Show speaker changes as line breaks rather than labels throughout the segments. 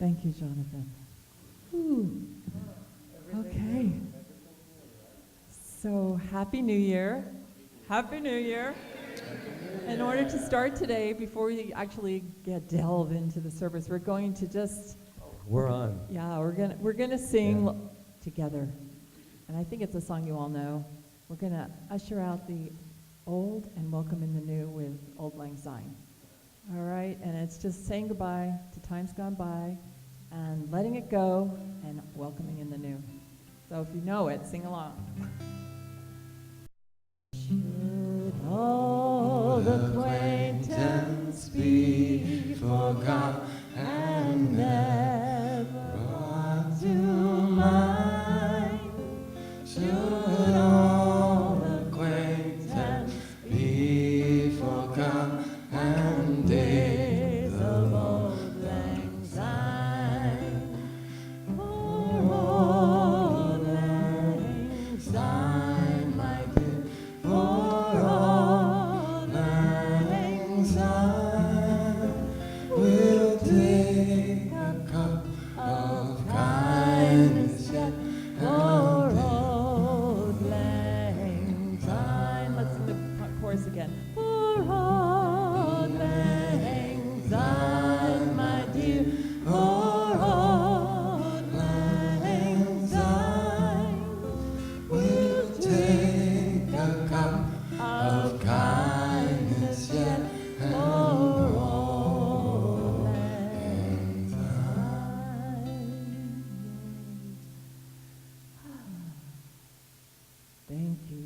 Thank you, Jonathan. Ooh. Okay. So, Happy New Year. Happy New Year. In order to start today, before we actually delve into the service, we're going to just...
We're on.
Yeah, we're gonna sing together. And I think it's a song you all know. We're gonna usher out the old and welcome in the new with Auld Lang Syne. All right, and it's just saying goodbye to times gone by and letting it go and welcoming in the new. So if you know it, sing along. Should old acquaintance be forgot and never brought to mind? Should old acquaintance be forgot and days of Auld Lang Syne? For Auld Lang Syne, my dear, for Auld Lang Syne, we'll take a cup of kindness yet for Auld Lang Syne. Let's sing the chorus again. For Auld Lang Syne, my dear, for Auld Lang Syne, we'll take a cup of kindness yet for Auld Lang Syne. Thank you.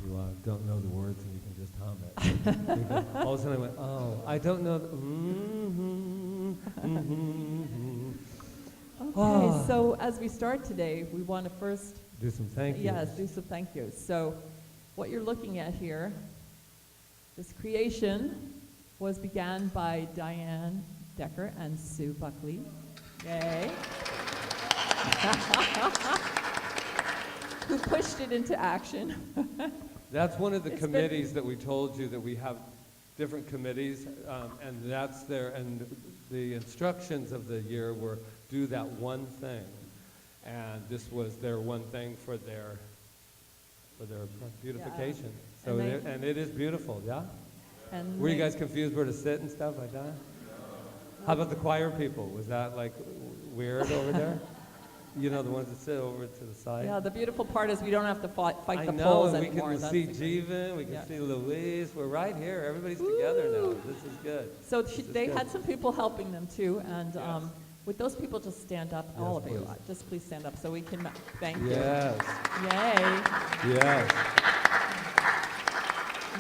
You don't know the words and you can just hum it. You can- all of a sudden I went, oh, I don't know.
Okay, so as we start today, we want to first
Do some thank yous.
Yes, do some thank yous. So what you're looking at here, this creation was began by Diane Decker and Sue Buckley. Yay. Who pushed it into action.
That's one of the
It's been-
committees that we told you that we have different committees, and that's there. And the instructions of the year were do that one thing, and this was their one thing for their beautification. So
And
it is beautiful, yeah.
And
Were you
they-
guys confused where to sit and stuff like that? How about the choir people? Was that like weird over there? You know, the ones that sit over to the side?
Yeah, the beautiful part is we don't have to fight
I
the
know,
polls
and we
anymore.
can
That's
see
the-
Jeevan, we can
Yeah.
see Louise. We're right here. Everybody's together now. This is good.
So
This is
they
good.
had some people helping them too, and
Yes.
would those people just stand up, all
Yes,
of you,
please.
just please stand up so we can thank you.
Yes,
Yay,
yes,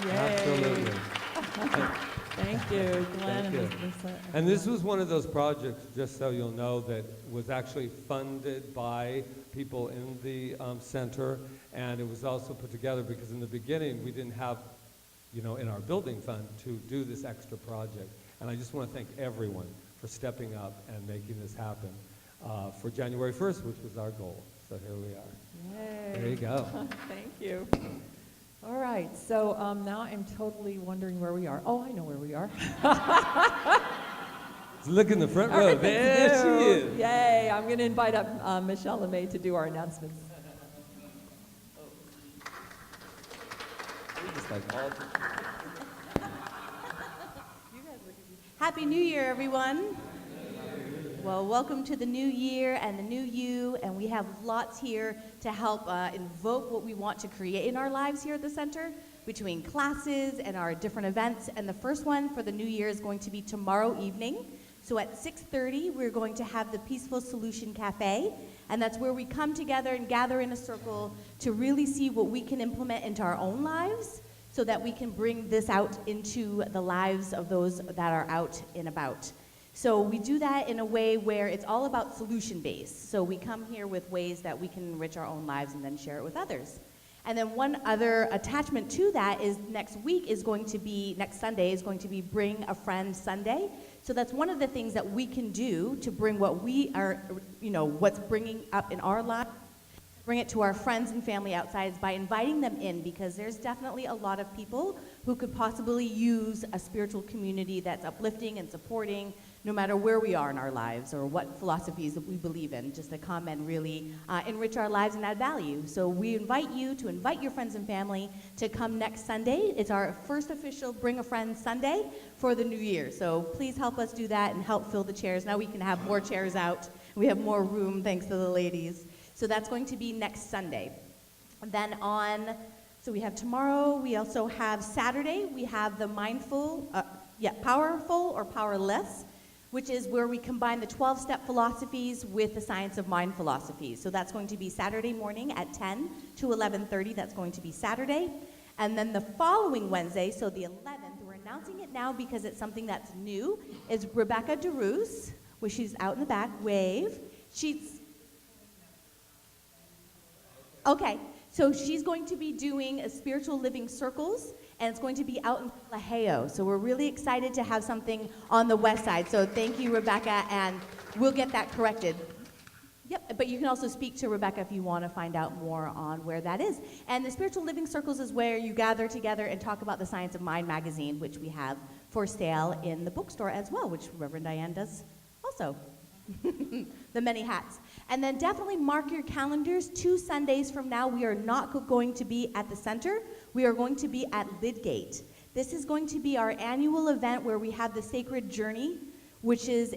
yay.
absolutely.
Thank you, Glenn and
you.
Lisa.
And this was one of those projects, just so you'll know, that was actually funded by people in the center, and it was also put together because in the beginning we didn't have, in our building fund to do this extra project. And I just want to thank everyone for stepping up and making this happen for January 1st, which was our goal. So here we are.
Yay.
There you go.
Thank you. All right, so now I'm totally wondering where we are. Oh, I know where we are.
Look in the front row. There she is.
Yay, I'm going to invite up Michelle LeMay to do our announcements.
Just like all
Happy New Year, everyone. Well, welcome to the new year and the new you, and we have lots here to help invoke what we want to create in our lives here at the center between classes and our different events. And the first one for the new year is going to be tomorrow evening. So at 6:30, we're going to have the Peaceful Solution Cafe, and that's where we come together and gather in a circle to really see what we can implement into our own lives so that we can bring this out into the lives of those that are out and about. So we do that in a way where it's all about solution-based. So we come here with ways that we can enrich our own lives and then share it with others. And then one other attachment to that is next Sunday is going to be Bring a Friend Sunday. So that's one of the things that we can do to bring what we are, what's bringing up in our lives, bring it to our friends and family outside by inviting them in, because there's definitely a lot of people who could possibly use a spiritual community that's uplifting and supporting, no matter where we are in our lives or what philosophies that we believe in, just to come and really enrich our lives and add value. So we invite you to invite your friends and family to come next Sunday. It's our first official Bring a Friend Sunday for the new year. So please help us do that and help fill the chairs. Now we can have more chairs out. We have more room thanks to the ladies. So that's going to be next Sunday. Then so we have tomorrow, we also have Saturday, we have the Powerful or Powerless, which is where we combine the 12-step philosophies with the science of mind philosophies. So that's going to be Saturday morning at 10 to 11:30. That's going to be Saturday. And then the following Wednesday, so the 11th, we're announcing it now because it's something that's new, is Rebecca DeRoos, where she's out in the back, wave. Okay, so she's going to be doing a spiritual living circles, and it's going to be out in Laheo. So we're really excited to have something on the west side. So thank you, Rebecca, and we'll get that corrected. Yep, but you can also speak to Rebecca if you want to find out more on where that is. And the Spiritual Living Circles is where you gather together and talk about the Science of Mind magazine, which we have for sale in the bookstore as well, which Reverend Diane does also. The many hats. And then definitely mark your calendars. 2 Sundays from now, we are not going to be at the center. We are going to be at Lidgate. This is going to be our annual event where we have the Sacred Journey, which is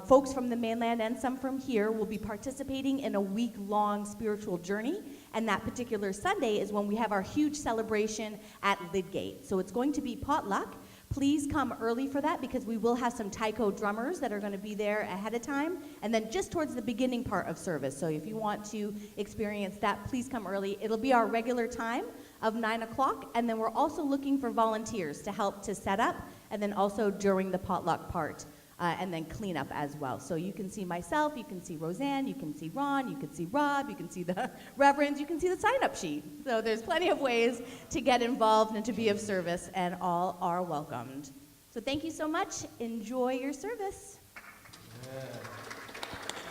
folks from the mainland and some from here will be participating in a week-long spiritual journey. And that particular Sunday is when we have our huge celebration at Lidgate. So it's going to be potluck. Please come early for that because we will have some taiko drummers that are going to be there ahead of time and then just towards the beginning part of service. So if you want to experience that, please come early. It'll be our regular time of 9 o'clock, and then we're also looking for volunteers to help to set up and then also during the potluck part and then clean up as well. So you can see myself, you can see Roseanne, you can see Ron, you can see Rob, you can see the reverends, you can see the sign-up sheet. So there's plenty of ways to get involved and to be of service, and all are welcomed. So thank you so much. Enjoy your service.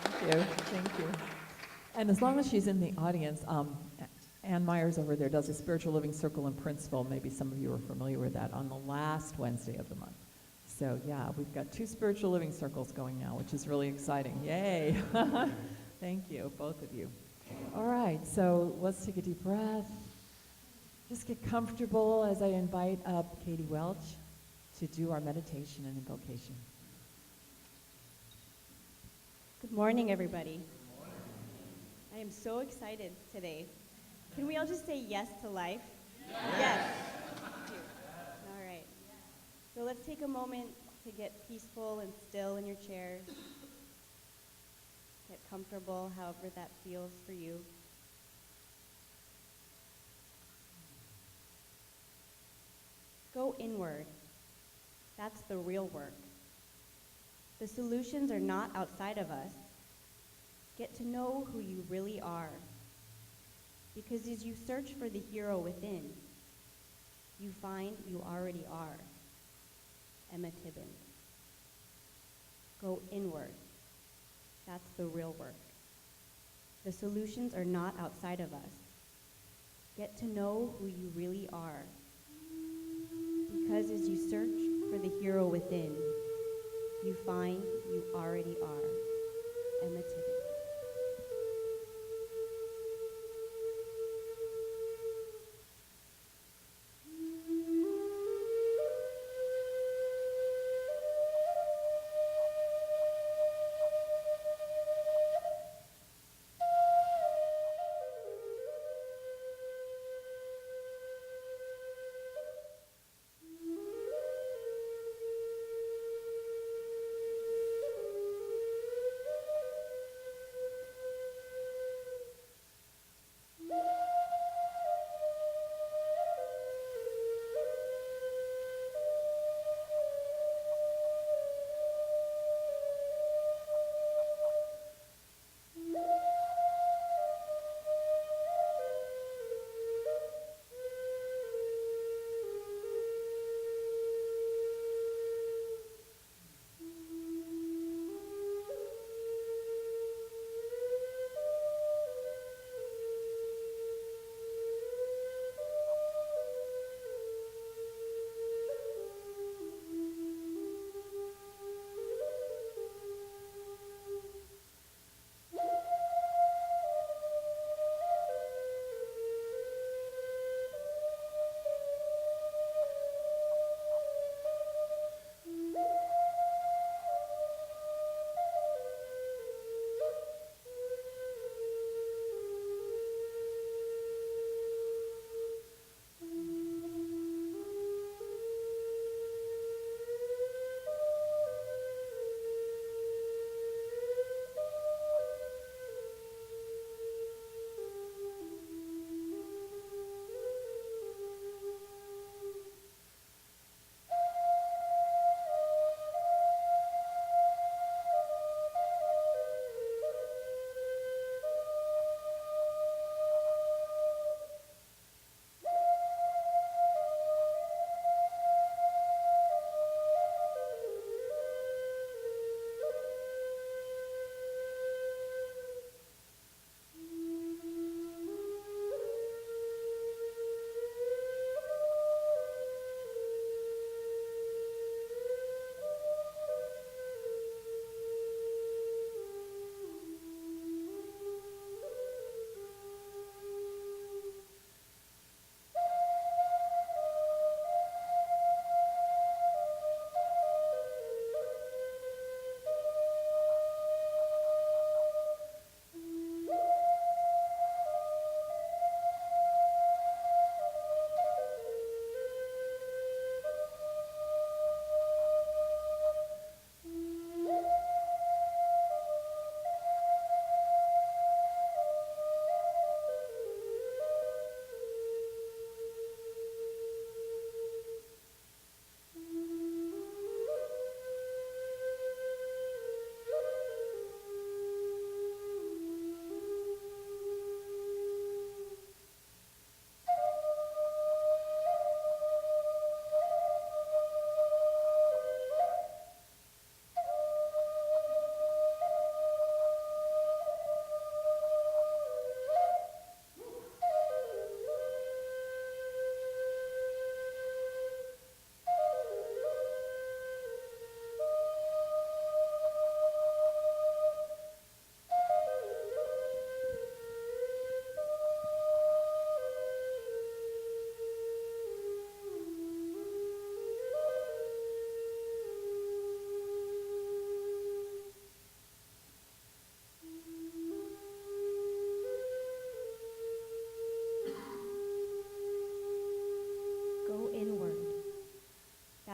Thank you. Thank you. And as long as she's in the audience, Ann Myers over there does a spiritual living circle in Princeville. Maybe some of you are familiar with that on the last Wednesday of the month. So yeah, we've got 2 spiritual living circles going now, which is really exciting. Yay. Thank you, both of you. All right, so let's take a deep breath. Just get comfortable as I invite up Katie Welch to do our meditation and invocation.
Good morning, everybody. Good morning. I am so excited today. Can we all just say yes to life? Yes. Thank you. All right. So let's take a moment to get peaceful and still in your chairs. Get comfortable, however that feels for you. Go inward. That's the real work. The solutions are not outside of us. Get to know who you really are. Because as you search for the hero within, you find you already are. Emma Tibbins. Go inward. That's the real work. The solutions are not outside of us. Get to know who you really are. Because as you search for the hero within, you find you already are. Emma Tibbins.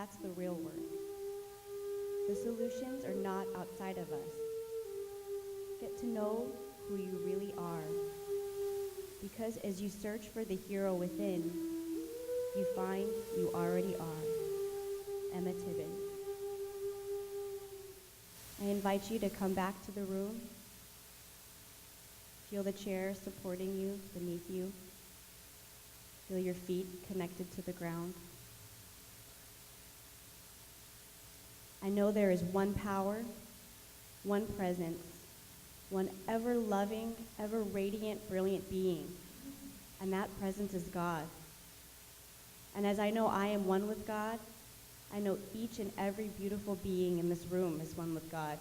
That's the real work. The solutions are not outside of us. Get to know who you really are. Because as you search for the hero within, you find you already are. Emma Tibbin. I invite you to come back to the room. Feel the chair supporting you beneath you. Feel your feet connected to the ground. I know there is one power, one presence, one ever-loving, ever-radiant, brilliant being, and that presence is God. And as I know I am one with God, I know each and every beautiful being in this room is one with God,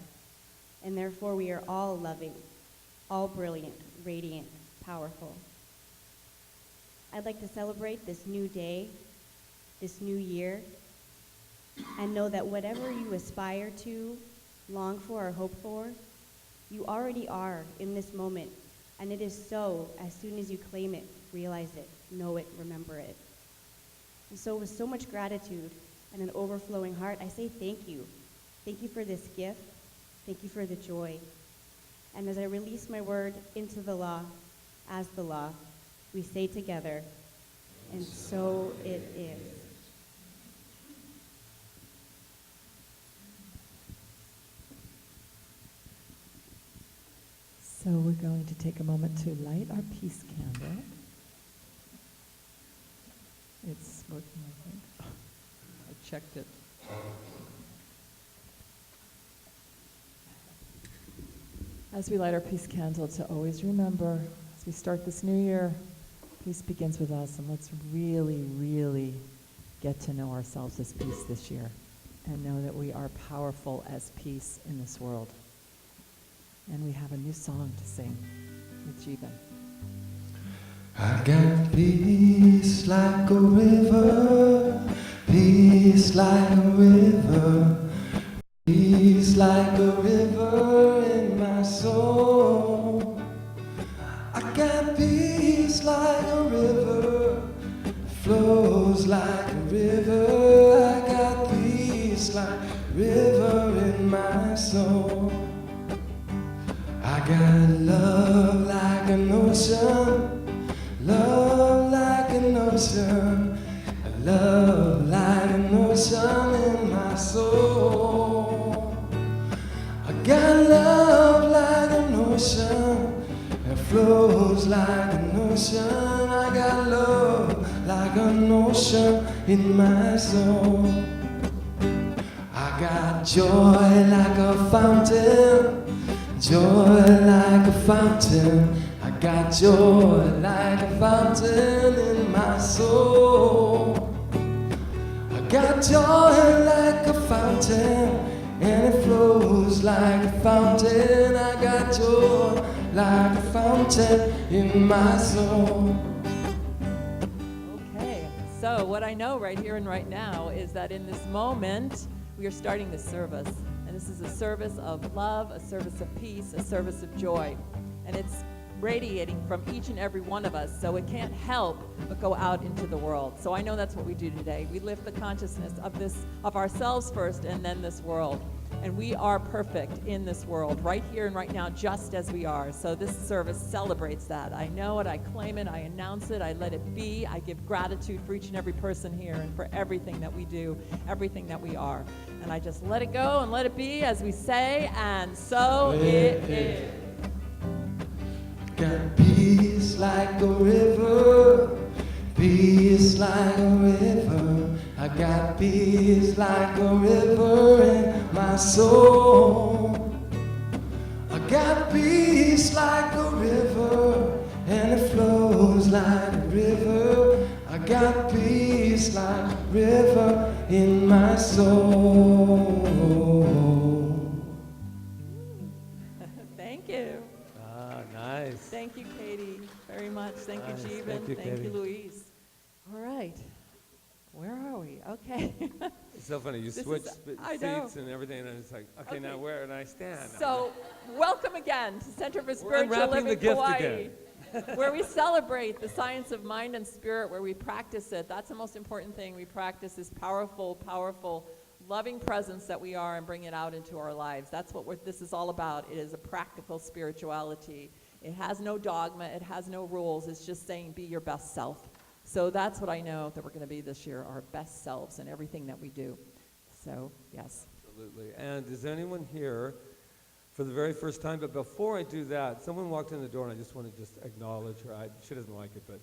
and therefore we are all loving, all brilliant, radiant, powerful. I'd like to celebrate this new day, this new year, and know that whatever you aspire to, long for, or hope for, you already are in this moment. And it is so as soon as you claim it, realize it, know it, remember it. And so with so much gratitude and an overflowing heart, I say thank you. Thank you for this gift. Thank you for the joy. And as I release my word into the law, as the law, we say together, and so it is.
So we're going to take a moment to light our peace candle. It's working, I think. I checked it. As we light our peace candle, to always remember, as we start this new year, peace begins with us, and let's really, really get to know ourselves as peace this year and know that we are powerful as peace in this world. And we have a new song to sing with Jeevan.
I got peace like a river, peace like a river, peace like a river in my soul. I got peace like a river, flows like a river. I got peace like a river in my soul. I got love like an ocean, love like an ocean, love like an ocean in my soul. I got love like an ocean, it flows like an ocean. I got love like an ocean in my soul. I got joy like a fountain, joy like a fountain. I got joy like a fountain in my soul. I got joy like a fountain, and it flows like a fountain. I got joy like a fountain in my soul.
Okay, so what I know right here and right now is that in this moment, we are starting this service. And this is a service of love, a service of peace, a service of joy. And it's radiating from each and every one of us, so it can't help but go out into the world. So I know that's what we do today. We lift the consciousness of ourselves first and then this world. And we are perfect in this world, right here and right now, just as we are. So this service celebrates that. I know it, I claim it, I announce it, I let it be. I give gratitude for each and every person here and for everything that we do, everything that we are. And I just let it go and let it be as we say, and so it is.
Got peace like a river, peace like a river. I got peace like a river in my soul. I got peace like a river, and it flows like a river. I got peace like a river in my soul.
Thank you.
Ah, nice.
Thank you, Katie, very much. Thank
Nice.
you, Jeevan.
Thank you, Katie.
Louise. All right. Where are we? Okay.
It's so funny. You
This
switch
is- I know.
seats and everything, and it's like, okay,
Okay.
now where do I stand?
So, welcome again to Center for
We're
Spiritual
unwrapping
Living
the gift
Kauai.
again.
where we celebrate the science of mind and spirit, where we practice it. That's the most important thing. We practice this powerful, powerful, loving presence that we are and bring it out into our lives. That's what this is all about. It is a practical spirituality. It has no dogma. It has no rules. It's just saying be your best self. So that's what I know that we're going to be this year, our best selves in everything that we do. So, yes.
Absolutely. And is anyone here for the very first time? But before I do that, someone walked in the door, and I just want to just acknowledge her. She doesn't like it, but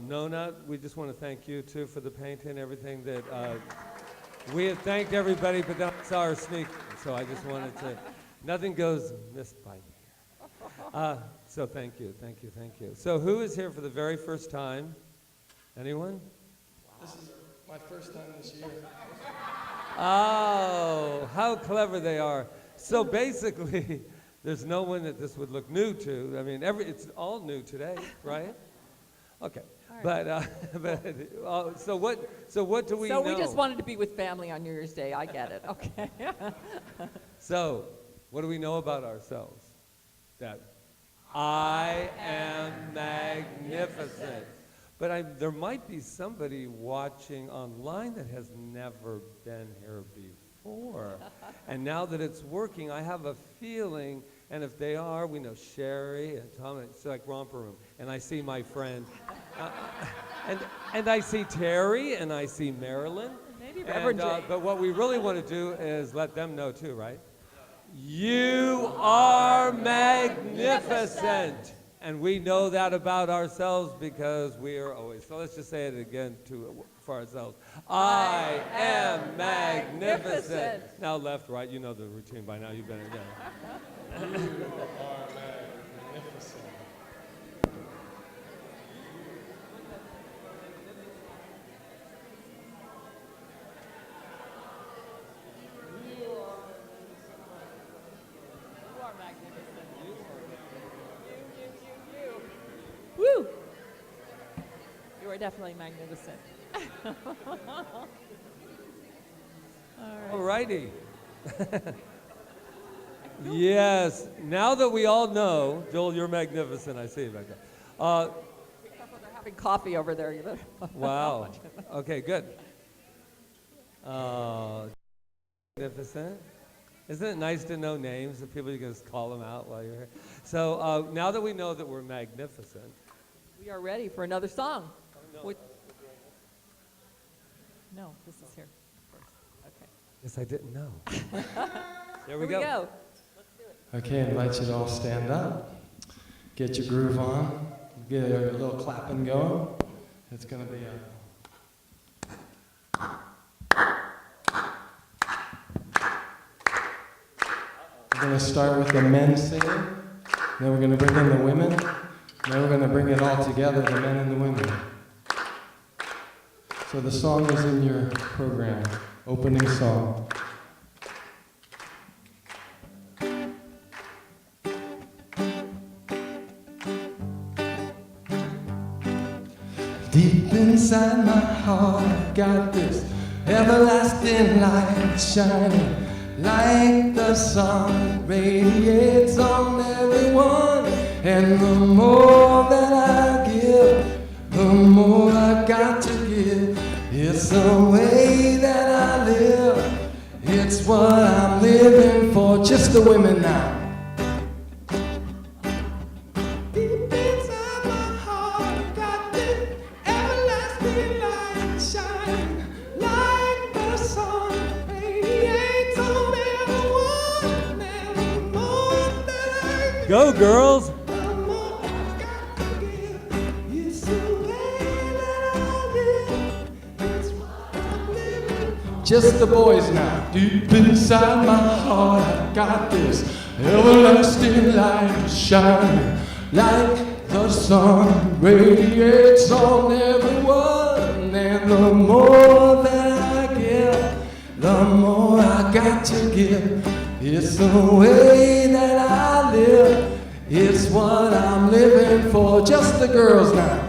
Nona, we just want to thank you, too, for the painting and everything that we had thanked everybody, but then I saw her sneak. So I just wanted to, nothing goes missed by me. So thank you, thank you, thank you. So who is here for the very first time? Anyone?
This is my first time this year.
Oh, how clever they are. So basically, there's no one that this would look new to. I mean, it's all new today, right? Okay. But so what do we know?
So we just wanted to be with family on New Year's Day. I get it. Okay.
So, what do we know about ourselves? That I am magnificent. But there might be somebody watching online that has never been here before. And now that it's working, I have a feeling, and if they are, we know Sherry and Tom, it's like Romper Room. And I see my friend, and I see Terry, and I see Marilyn.
Maybe Reverend Jay.
But what we really want to do is let them know too, right? You are magnificent. And we know that about ourselves because we are always. So let's just say it again for ourselves. I am magnificent. Now left, right, you know the routine by now. You've been again.
You are magnificent.
Woo! You are definitely magnificent.
All righty. Yes. Now that we all know, Joel, you're magnificent. I see you back there.
They're having coffee over there.
Wow. Okay, good. Magnificent. Isn't it nice to know names of people you can just call them out while you're here? So now that we know that we're magnificent,
We are ready for another song. No, this is here first. Okay.
yes, I didn't know. There we
Here we
go.
go.
Okay, I invite you to all stand up. Get your groove on. Get a little clapping going. It's going to be We're going to start with the men singing. Then we're going to bring in the women. Then we're going to bring it all together, the men and the women. So the song is in your program, opening song. Deep inside my heart, I got this everlasting light shining like the sun radiates on everyone. And the more that I give, the more I got to give. It's the way that I live. It's what I'm living for. Just the women now. Deep inside my heart, I got this everlasting light shining like the sun radiates on everyone. And the more that I give,
Go, girls.
the more I got to give. It's the way that I live. It's what I'm living for. Just the boys now. Deep inside my heart, I got this everlasting light shining like the sun radiates on everyone. And the more that I give, the more I got to give. It's the way that I live. It's what I'm living for. Just the girls now.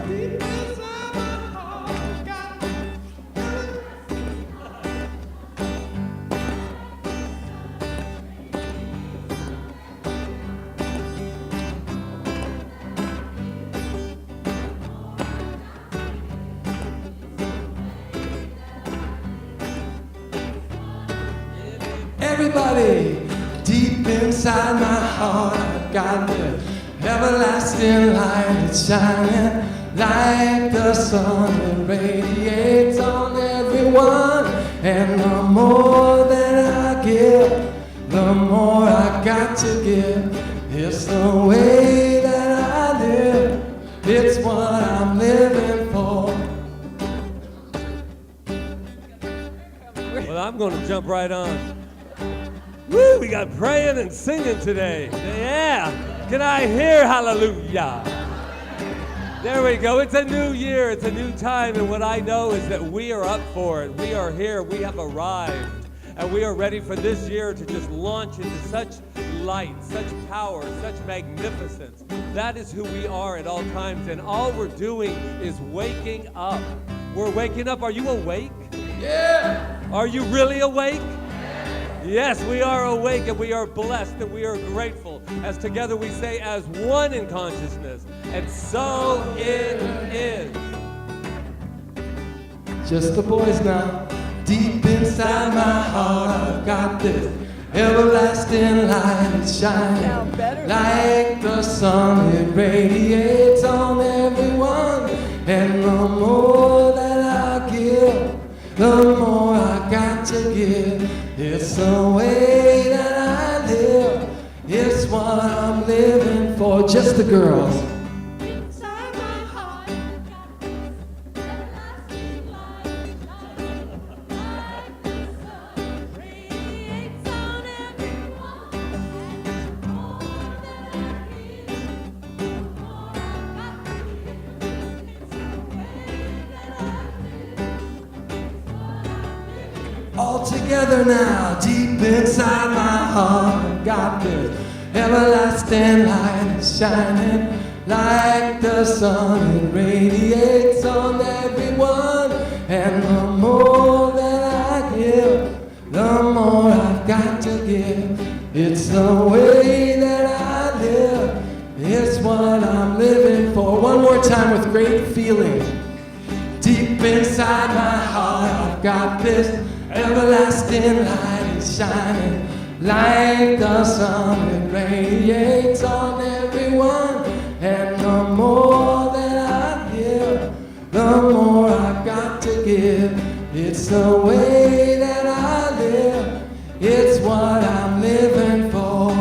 inside my heart, I've got this everlasting light that's shining like the sun that radiates on everyone. And the more that I give, the more I got to give. It's the way that I live, it's what I'm living for.
Well, I'm going to jump right on. Woo, we got praying and singing today. Yeah. Can I hear hallelujah? There we go. It's a new year. It's a new time. And what I know is that we are up for it. We are here. We have arrived. And we are ready for this year to just launch into such light, such power, such magnificence. That is who we are at all times. And all we're doing is waking up. We're waking up. Are you awake?
Yeah!
Are you really awake? Yes, we are awake and we are blessed and we are grateful as together we say as one in consciousness, and so it is.
Just the boys now, deep inside my heart, I've got this everlasting light that's shining like the sun. It radiates on everyone, and the more that I give, the more I got to give. It's the way that I live, it's what I'm living for. Just the girls.
Inside my heart, got this everlasting light, like the sun radiates on everyone. And the more that I give, the more I got to give. It's the way that I live, it's what I'm living.
All together now, deep inside my heart, I've got this everlasting light that's shining like the sun. It radiates on everyone, and the more that I give, the more I've got to give. It's the way that I live, it's what I'm living for. One more time with great feeling. Deep inside my heart, I've got this everlasting light is shining like the sun. It radiates on everyone, and the more that I give, the more I've got to give. It's the way that I live, it's what I'm living for.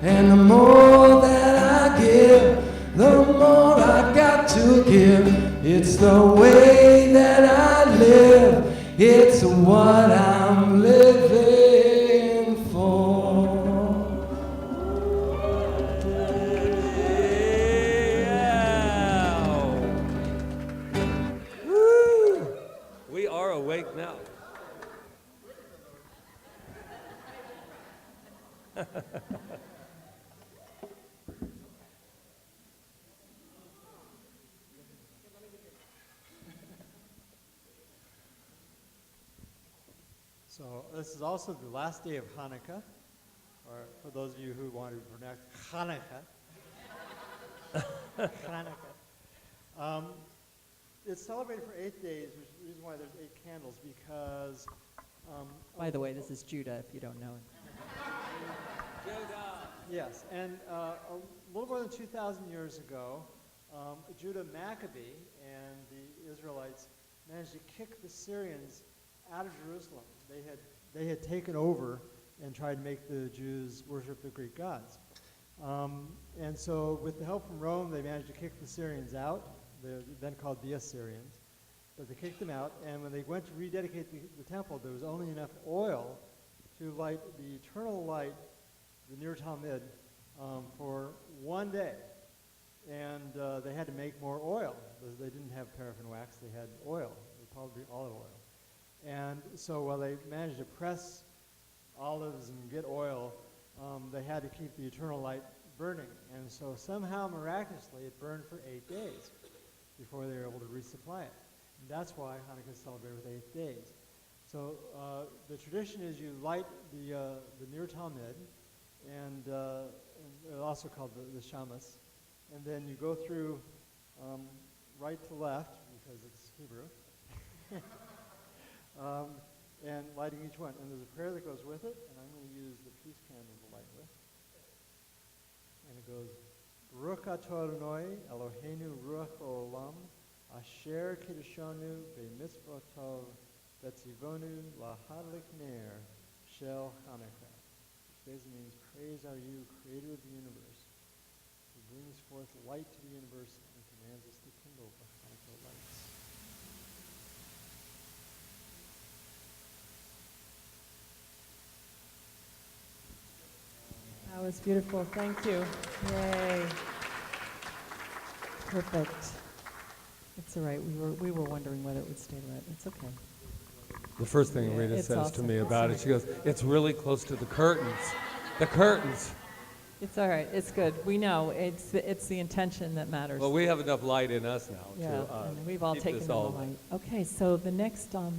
And the more that I give, the more I've got to give. It's the way that I live, it's what I'm living for.
Yeah. Woo. We are awake now.
So this is also the last day of Hanukkah, or for those of you who want to pronounce Hanukkah. Hanukkah. It's celebrated for 8 days, which is the reason why there's 8 candles, because...
By the way, this is Judah, if you don't know.
Yes, and a little more than 2,000 years ago, Judah Maccabee and the Israelites managed to kick the Syrians out of Jerusalem. They had taken over and tried to make the Jews worship the Greek gods. And so with the help from Rome, they managed to kick the Syrians out. They're then called the Assyrians. But they kicked them out, and when they went to rededicate the temple, there was only enough oil to light the eternal light, the Ner Talmud, for 1 day. And they had to make more oil. They didn't have paraffin wax, they had oil, probably olive oil. And so while they managed to press olives and get oil, they had to keep the eternal light burning. And so somehow, miraculously, it burned for 8 days before they were able to resupply it. And that's why Hanukkah is celebrated with 8 days. So the tradition is you light the Ner Talmud, and also called the Shamas, and then you go through right to left, because it's Hebrew, and lighting each one. And there's a prayer that goes with it, and I'm going to use the peace candle to light with. And it goes, Baruch atah Adonai, Eloheinu ruach olam, asher kiddushanu b'mitzvotov, betzivonu lahadlik ner shel Hanukkah. Which basically means, praise are you, creator of the universe, who brings forth light to the universe and commands us to kindle the Hanukkah lights.
That was beautiful. Thank you. Yay. Perfect. It's all right. We were wondering whether it would stay lit. It's okay.
The first thing
Yeah,
Rita
it's
says to
awesome.
me
It's
about it, she goes, it's really close to the curtains. The curtains.
It's all right. It's good. We know it's the intention that matters.
Well, we have enough light in us now
Yeah,
to
and we've all
keep
taken
this
the
all
light. Okay, so the next, I'd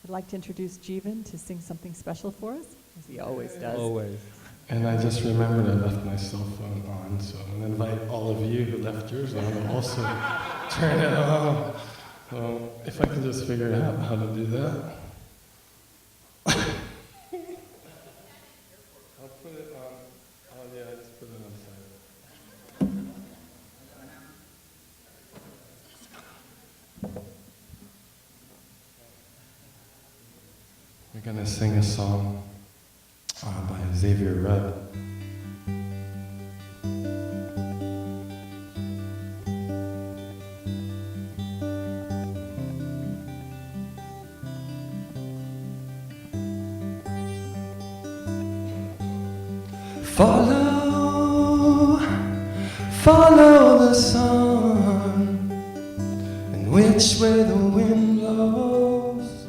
like to introduce Jeevan to sing something special for us, as he always does.
always.
And I just remembered I left my cell phone on, so I'm going to invite all of you who left yours on to also turn it on. So if I can just figure out how to do that. I'll put it on, oh yeah, I just put it on silent. We're going to sing a song by Xavier Rudd. Follow the sun, and which way the wind blows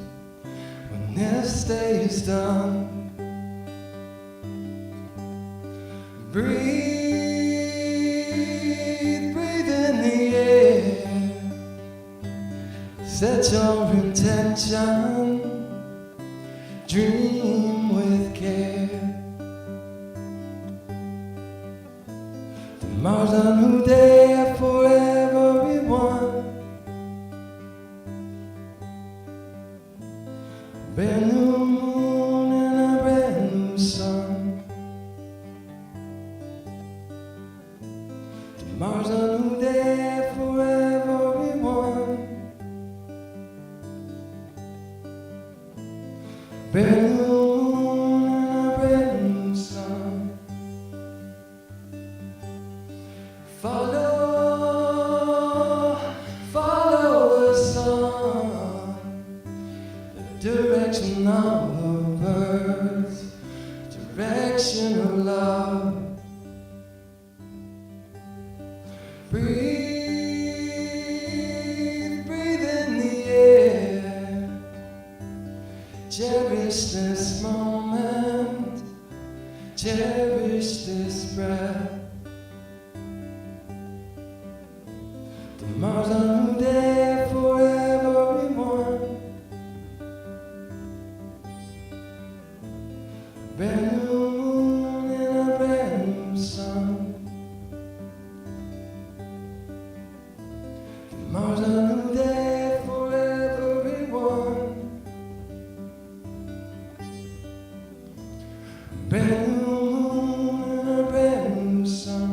when this day is done. Breathe, breathe in the air. Set your intention. Dream with care. Tomorrow's a new day for everyone. Brand new moon and a brand new sun. Tomorrow's a new day for everyone. Brand new moon and a brand new sun. Follow the sun, the direction of the birds, direction of love. Breathe, breathe in the air. Cherish this moment, cherish this breath. Tomorrow's a new day for everyone. Brand new moon and a brand new sun. Tomorrow's a new day for everyone. Brand new moon and a brand new sun.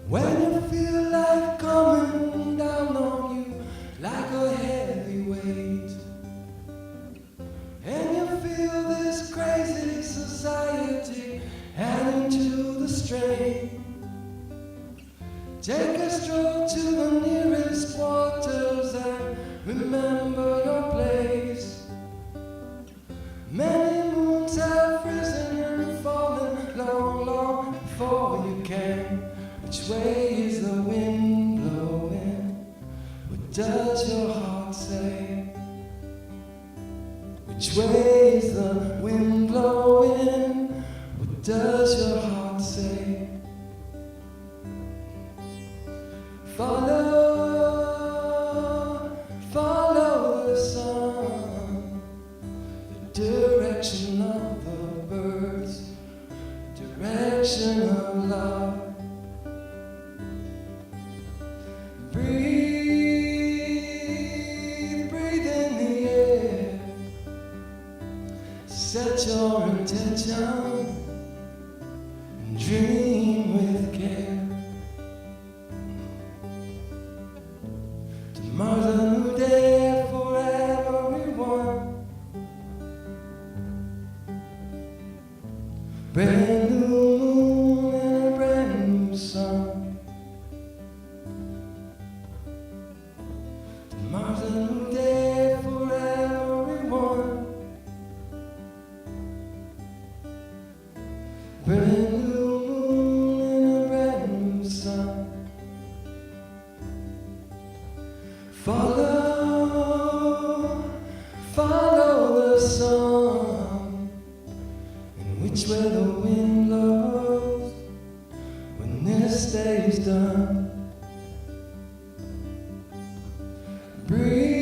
When you feel life coming down on you like a heavy weight, and you feel this crazy society adding to the strain, take a stroll to the nearest waters and remember your place. Many moons have risen and fallen long, long before you came. Which way is the wind blowing? What does your heart say? Which way is the wind blowing? What does your heart say? Follow, follow the sun, the direction of the birds, direction of love. Breathe, breathe in the air. Set your intention and dream with care. Tomorrow's a new day for everyone. Brand new moon and a brand new sun. Tomorrow's a new day for everyone. Brand new moon and a brand new sun. Follow, follow the sun, and which way the wind blows when this day is done. Breathe,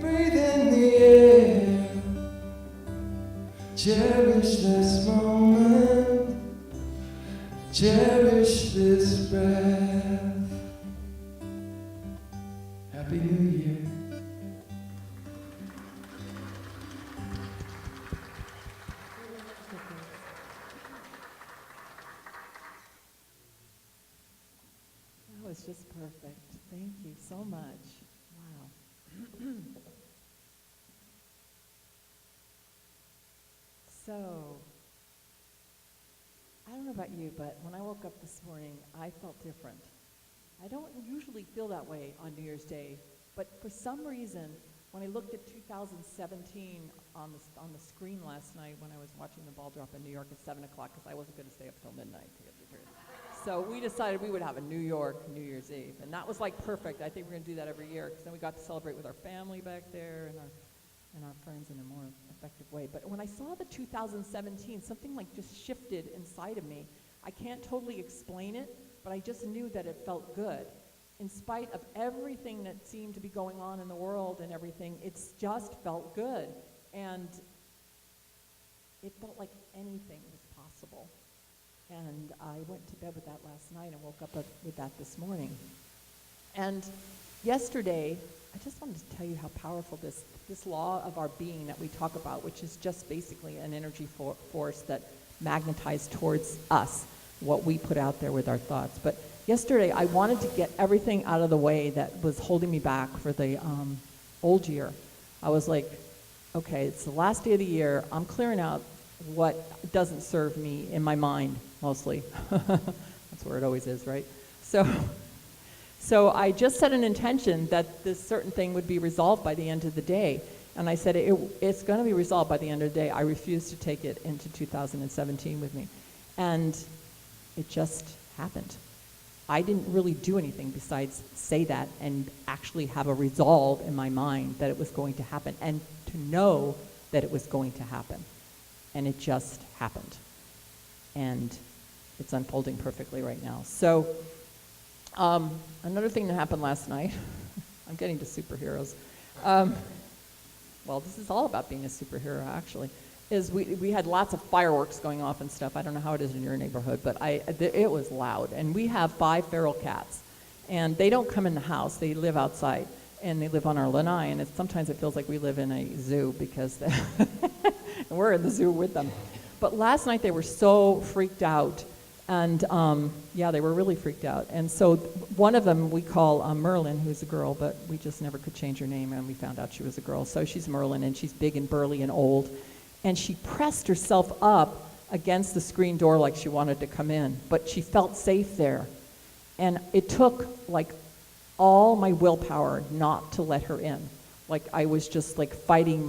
breathe in the air. Cherish this moment, cherish this breath. Happy New Year.
That was just perfect. Thank you so much. Wow. So, I don't know about you, but when I woke up this morning, I felt different. I don't usually feel that way on New Year's Day, but for some reason, when I looked at 2017 on the screen last night when I was watching the ball drop in New York at 7 o'clock, because I wasn't going to stay up till midnight to get the truth. So we decided we would have a New York New Year's Eve, and that was like perfect. I think we're going to do that every year, because then we got to celebrate with our family back there and our friends in a more effective way. But when I saw the 2017, something like just shifted inside of me. I can't totally explain it, but I just knew that it felt good. In spite of everything that seemed to be going on in the world and everything, it's just felt good. And it felt like anything was possible. And I went to bed with that last night and woke up with that this morning. And yesterday, I just wanted to tell you how powerful this law of our being that we talk about, which is just basically an energy force that magnetizes towards us, what we put out there with our thoughts. But yesterday, I wanted to get everything out of the way that was holding me back for the old year. I was like, okay, it's the last day of the year. I'm clearing out what doesn't serve me in my mind, mostly. That's where it always is, right? So I just set an intention that this certain thing would be resolved by the end of the day. And I said, it's going to be resolved by the end of the day. I refuse to take it into 2017 with me. And it just happened. I didn't really do anything besides say that and actually have a resolve in my mind that it was going to happen and to know that it was going to happen. And it just happened. And it's unfolding perfectly right now. So another thing that happened last night, I'm getting to superheroes. Well, this is all about being a superhero, actually, is we had lots of fireworks going off and stuff. I don't know how it is in your neighborhood, but it was loud. And we have 5 feral cats. And they don't come in the house. They live outside. And they live on our lanai. And sometimes it feels like we live in a zoo because and we're in the zoo with them. But last night they were so freaked out. And yeah, they were really freaked out. And so one of them we call Merlin, who's a girl, but we just never could change her name, and we found out she was a girl. So she's Merlin, and she's big and burly and old. And she pressed herself up against the screen door like she wanted to come in, but she felt safe there. And it took like all my willpower not to let her in. Like I was just like fighting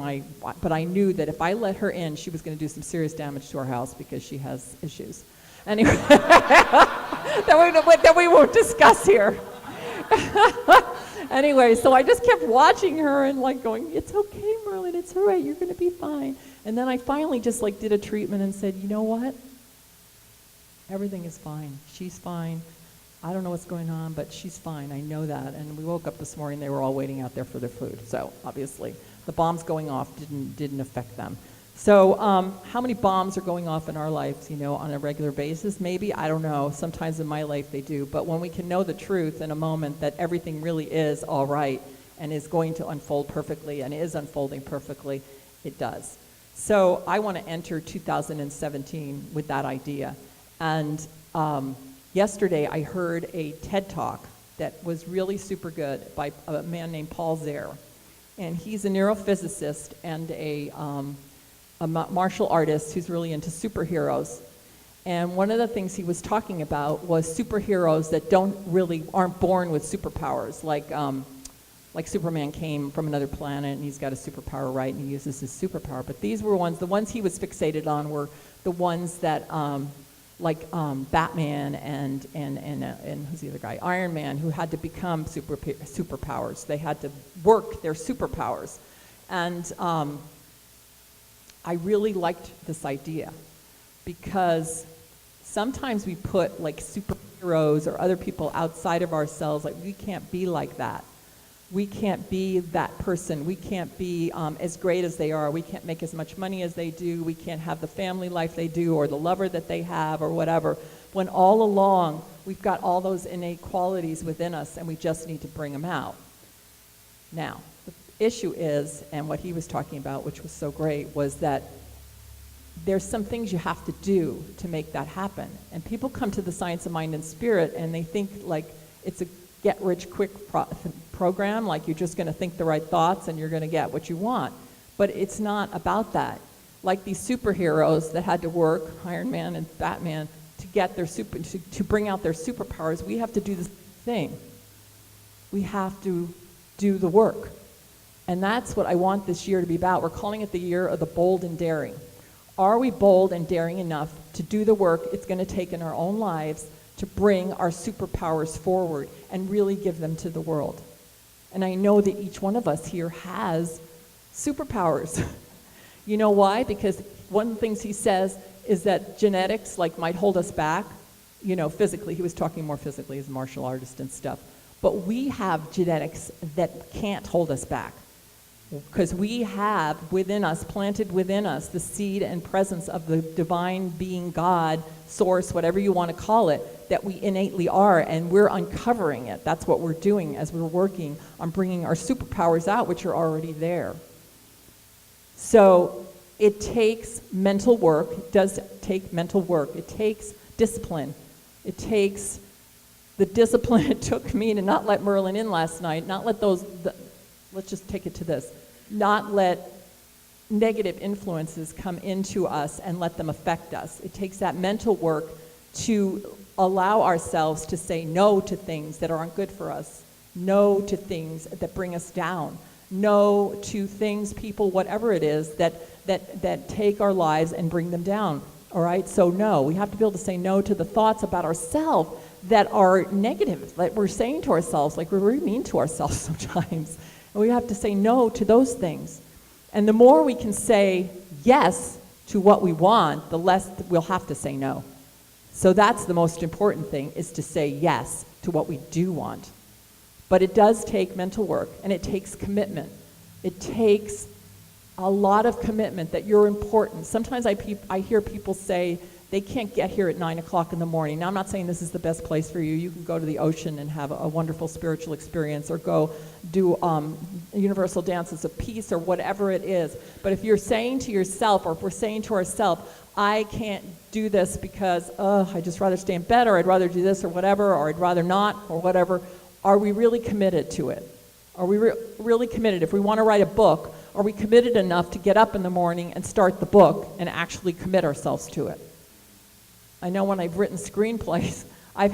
but I knew that if I let her in, she was going to do some serious damage to our house because she has issues. Anyway, that we won't discuss here. Anyway, so I just kept watching her and like going, it's okay, Merlin, it's all right, you're going to be fine. And then I finally just like did a treatment and said, you know what? Everything is fine. She's fine. I don't know what's going on, but she's fine. I know that. And we woke up this morning, they were all waiting out there for their food. So obviously, the bombs going off didn't affect them. So how many bombs are going off in our lives, you know, on a regular basis? Maybe, I don't know. Sometimes in my life they do. But when we can know the truth in a moment that everything really is all right and is going to unfold perfectly and is unfolding perfectly, it does. So I want to enter 2017 with that idea. And yesterday I heard a TED Talk that was really super good by a man named Paul Zare. And he's a neurophysicist and a martial artist who's really into superheroes. And one of the things he was talking about was superheroes that aren't born with superpowers, like Superman came from another planet and he's got a superpower, right, and he uses his superpower. But these were the ones he was fixated on were the ones that, Batman and who's the other guy? Iron Man, who had to become superpowers. They had to work their superpowers. And I really liked this idea because sometimes we put like superheroes or other people outside of ourselves, like we can't be like that. We can't be that person. We can't be as great as they are. We can't make as much money as they do. We can't have the family life they do or the lover that they have or whatever. When all along, we've got all those innate qualities within us and we just need to bring them out. Now, the issue is, and what he was talking about, which was so great, was that there's some things you have to do to make that happen. And people come to the science of mind and spirit and they think like it's a get-rich-quick program, like you're just going to think the right thoughts and you're going to get what you want. But it's not about that. Like these superheroes that had to work, Iron Man and Batman, to get their to bring out their superpowers, we have to do the thing. We have to do the work. And that's what I want this year to be about. We're calling it the year of the bold and daring. Are we bold and daring enough to do the work it's going to take in our own lives to bring our superpowers forward and really give them to the world? And I know that each one of us here has superpowers. You know why? Because one of the things he says is that genetics might hold us back, physically. He was talking more physically as a martial artist and stuff. But we have genetics that can't hold us back because we have within us, planted within us, the seed and presence of the divine being, God, source, whatever you want to call it, that we innately are, and we're uncovering it. That's what we're doing as we're working on bringing our superpowers out, which are already there. So it takes mental work. It does take mental work. It takes discipline. It takes the discipline it took me to not let Merlin in last night, not let let's just take it to this, not let negative influences come into us and let them affect us. It takes that mental work to allow ourselves to say no to things that aren't good for us, no to things that bring us down, no to things, people, whatever it is, that take our lives and bring them down. All right? So no, we have to be able to say no to the thoughts about ourselves that are negative, that we're saying to ourselves, like we're really mean to ourselves sometimes. And we have to say no to those things. And the more we can say yes to what we want, the less we'll have to say no. So that's the most important thing, is to say yes to what we do want. But it does take mental work, and it takes commitment. It takes a lot of commitment that you're important. Sometimes I hear people say they can't get here at 9 o'clock in the morning. Now, I'm not saying this is the best place for you. You can go to the ocean and have a wonderful spiritual experience, or go do universal dances of peace, or whatever it is. But if you're saying to yourself, or if we're saying to ourselves, I can't do this because I'd just rather stay in bed, or I'd rather do this or whatever, or I'd rather not, or whatever, are we really committed to it? Are we really committed? If we want to write a book, are we committed enough to get up in the morning and start the book and actually commit ourselves to it? I know when I've written screenplays, I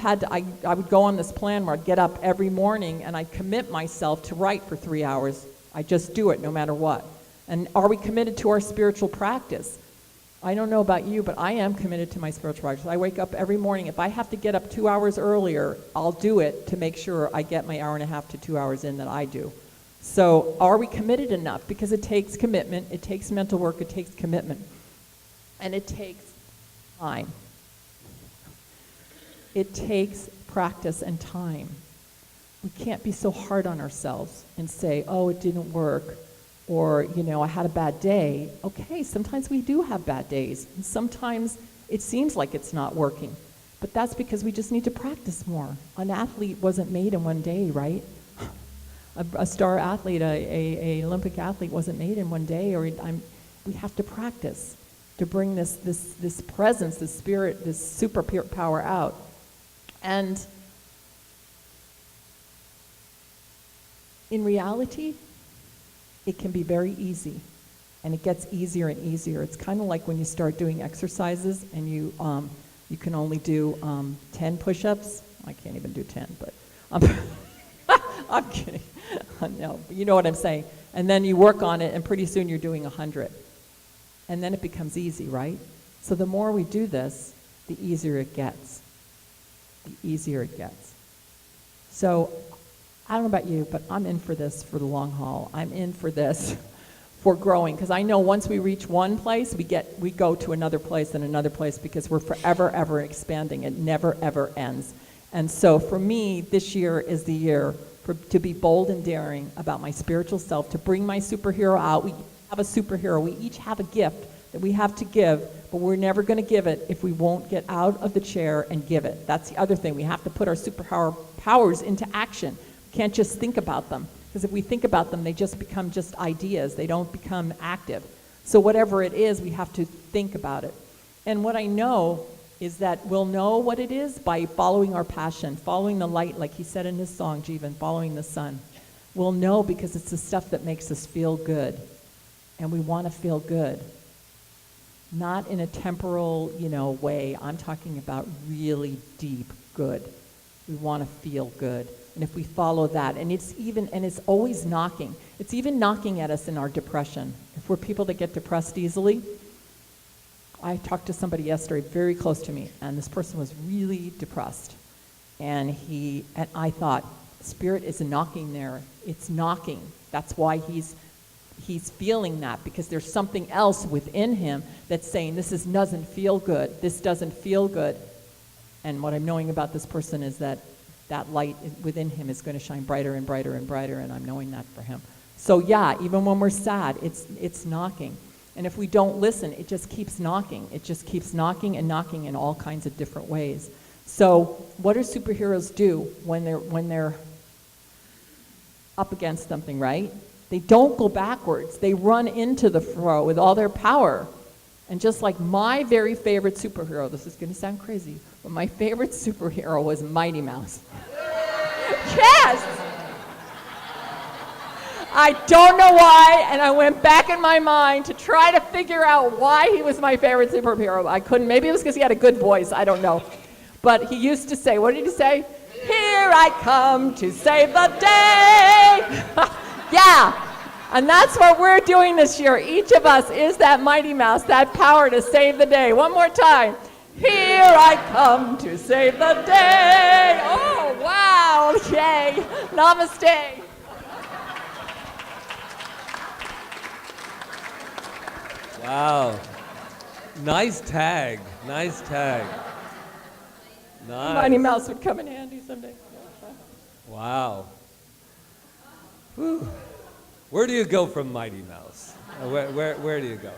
would go on this plan where I'd get up every morning and I'd commit myself to write for 3 hours. I just do it no matter what. And are we committed to our spiritual practice? I don't know about you, but I am committed to my spiritual practice. I wake up every morning. If I have to get up 2 hours earlier, I'll do it to make sure I get my hour and a half to 2 hours in that I do. So are we committed enough? Because it takes commitment, it takes mental work, it takes commitment, and it takes time. It takes practice and time. We can't be so hard on ourselves and say, oh, it didn't work, or, I had a bad day. Okay, sometimes we do have bad days, and sometimes it seems like it's not working. But that's because we just need to practice more. An athlete wasn't made in one day, right? A star athlete, a Olympic athlete wasn't made in one day, we have to practice to bring this presence, this spirit, this superpower out. And in reality, it can be very easy, and it gets easier and easier. It's kind of like when you start doing exercises and you can only do 10 push-ups. I can't even do 10, but I'm kidding. No, but you know what I'm saying. And then you work on it, and pretty soon you're doing 100. And then it becomes easy, right? So the more we do this, the easier it gets. The easier it gets. So I don't know about you, but I'm in for this for the long haul. I'm in for this for growing, because I know once we reach one place, we go to another place and another place, because we're forever, ever expanding. It never, ever ends. And so for me, this year is the year to be bold and daring about my spiritual self, to bring my superhero out. We have a superhero. We each have a gift that we have to give, but we're never going to give it if we won't get out of the chair and give it. That's the other thing. We have to put our superpower powers into action. We can't just think about them, because if we think about them, they just become just ideas. They don't become active. So whatever it is, we have to think about it. And what I know is that we'll know what it is by following our passion, following the light, like he said in his song, Jeevan, following the sun. We'll know because it's the stuff that makes us feel good. And we want to feel good. Not in a temporal, way. I'm talking about really deep good. We want to feel good. And if we follow that, and it's always knocking. It's even knocking at us in our depression. If we're people that get depressed easily, I talked to somebody yesterday very close to me, and this person was really depressed. And I thought, Spirit is knocking there. It's knocking. That's why he's feeling that, because there's something else within him that's saying, this doesn't feel good. This doesn't feel good. And what I'm knowing about this person is that light within him is going to shine brighter and brighter and brighter, and I'm knowing that for him. So yeah, even when we're sad, it's knocking. And if we don't listen, it just keeps knocking. It just keeps knocking and knocking in all kinds of different ways. So what do superheroes do when they're up against something, right? They don't go backwards. They run into the throw with all their power. And just like my very favorite superhero, this is going to sound crazy, but my favorite superhero was Mighty Mouse. Yes! I don't know why, and I went back in my mind to try to figure out why he was my favorite superhero. I couldn't. Maybe it was because he had a good voice. I don't know. But he used to say, what did he say? Here I come to save the day. Yeah. And that's what we're doing this year. Each of us is that Mighty Mouse, that power to save the day. One more time. Here I come to save the day. Oh, wow. Okay. Namaste.
Wow. Nice tag. Nice tag. Nice.
Mighty Mouse would come in handy someday.
Wow. Whew. Where do you go from Mighty Mouse? Where do you go?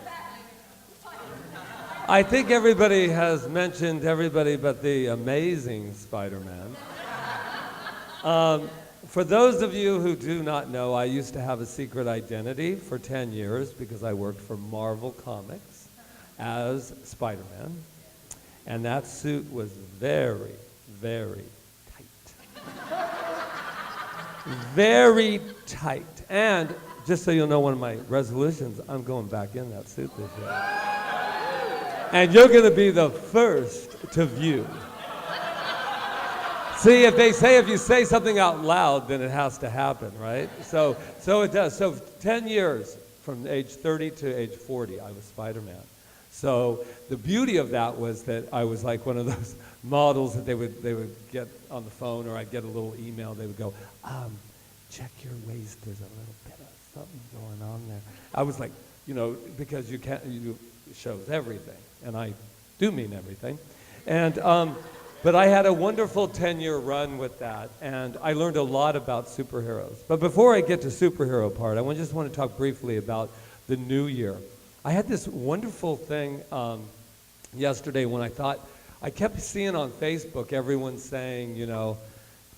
I think everybody has mentioned everybody but the amazing Spider-Man. For those of you who do not know, I used to have a secret identity for 10 years because I worked for Marvel Comics as Spider-Man. And that suit was very, very tight. Very tight. And just so you'll know, one of my resolutions, I'm going back in that suit this year. And you're going to be the first to view. See, if you say something out loud, then it has to happen, right? So it does. So 10 years, from age 30 to age 40, I was Spider-Man. So the beauty of that was that I was like one of those models that they would get on the phone, or I'd get a little email. They would go, check your waist. There's a little bit of something going on there. I was like, because you shows everything, and I do mean everything. And but I had a wonderful 10-year run with that, and I learned a lot about superheroes. But before I get to superhero part, I just want to talk briefly about the new year. I had this wonderful thing yesterday when I kept seeing on Facebook everyone saying,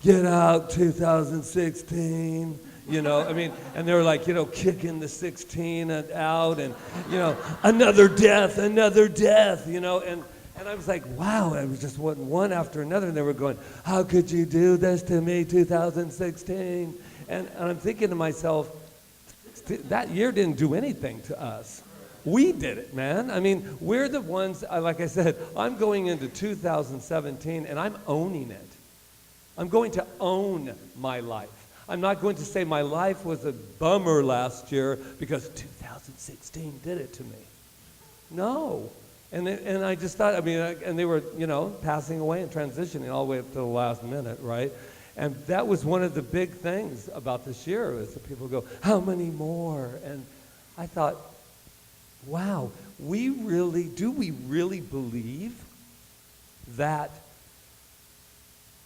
get out 2016, and they were like, kicking the 16 out, and, another death, and I was like, wow, I was just one after another, and they were going, how could you do this to me, 2016? And I'm thinking to myself, that year didn't do anything to us. We did it, man. I mean, we're the ones, like I said, I'm going into 2017, and I'm owning it. I'm going to own my life. I'm not going to say my life was a bummer last year because 2016 did it to me. No. And I just thought, and they were, passing away and transitioning all the way up to the last minute, right? And that was one of the big things about this year, is that people go, how many more? And I thought, wow, we really believe that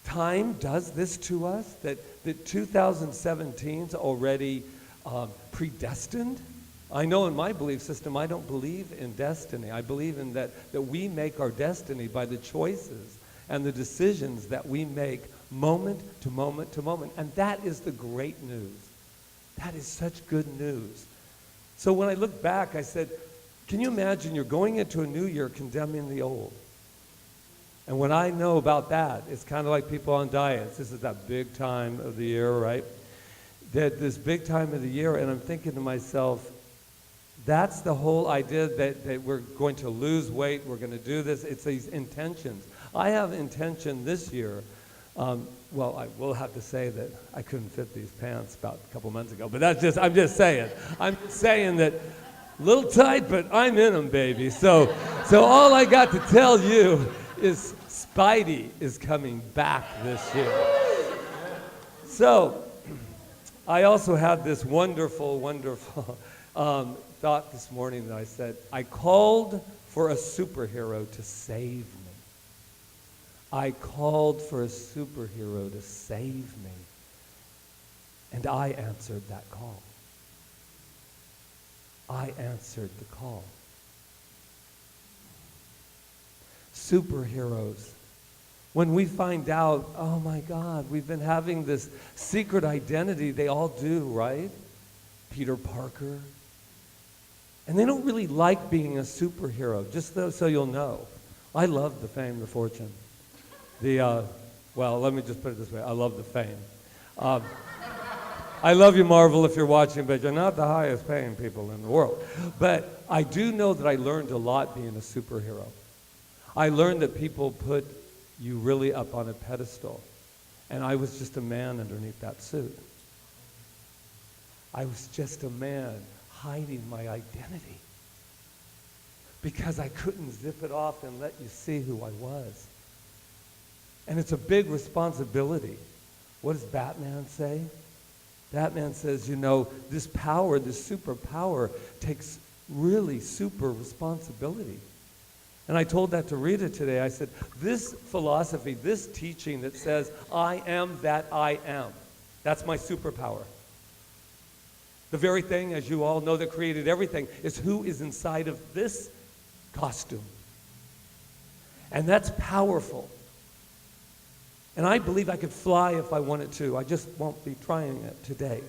time does this to us? That 2017's already predestined? I know in my belief system, I don't believe in destiny. I believe in that we make our destiny by the choices and the decisions that we make moment to moment to moment. And that is the great news. That is such good news. So when I look back, I said, can you imagine you're going into a new year condemning the old? And what I know about that, it's kind of like people on diets. This is that big time of the year, right? That this big time of the year, and I'm thinking to myself, that's the whole idea that we're going to lose weight, we're going to do this. It's these intentions. I have intention this year. Well, I will have to say that I couldn't fit these pants about a couple months ago, but I'm just saying. I'm saying that a little tight, but I'm in them, baby. So all I got to tell you is Spidey is coming back this year. So I also had this wonderful, wonderful thought this morning that I said, I called for a superhero to save me. I called for a superhero to save me. And I answered that call. I answered the call. Superheroes. When we find out, oh my God, we've been having this secret identity, they all do, right? Peter Parker. And they don't really like being a superhero, just so you'll know. I love the fame, the fortune. Well, let me just put it this way. I love the fame. I love you, Marvel, if you're watching, but you're not the highest paying people in the world. But I do know that I learned a lot being a superhero. I learned that people put you really up on a pedestal. And I was just a man underneath that suit. I was just a man hiding my identity because I couldn't zip it off and let you see who I was. And it's a big responsibility. What does Batman say? Batman says, this power, this superpower takes really super responsibility. And I told that to Rita today. I said, this philosophy, this teaching that says, I am that I am, that's my superpower. The very thing, as you all know, that created everything is who is inside of this costume. And that's powerful. And I believe I could fly if I wanted to. I just won't be trying it today.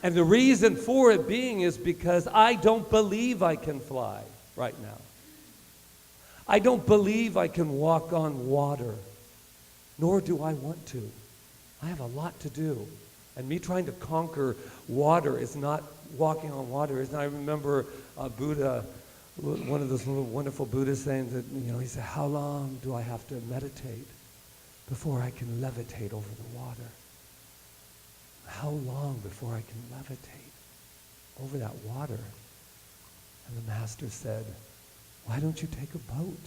And the reason for it being is because I don't believe I can fly right now. I don't believe I can walk on water, nor do I want to. I have a lot to do. And me trying to conquer water is not walking on water. I remember Buddha, one of those little wonderful Buddhist sayings that, he said, how long do I have to meditate before I can levitate over the water? How long before I can levitate over that water? And the master said, Why don't you take a boat?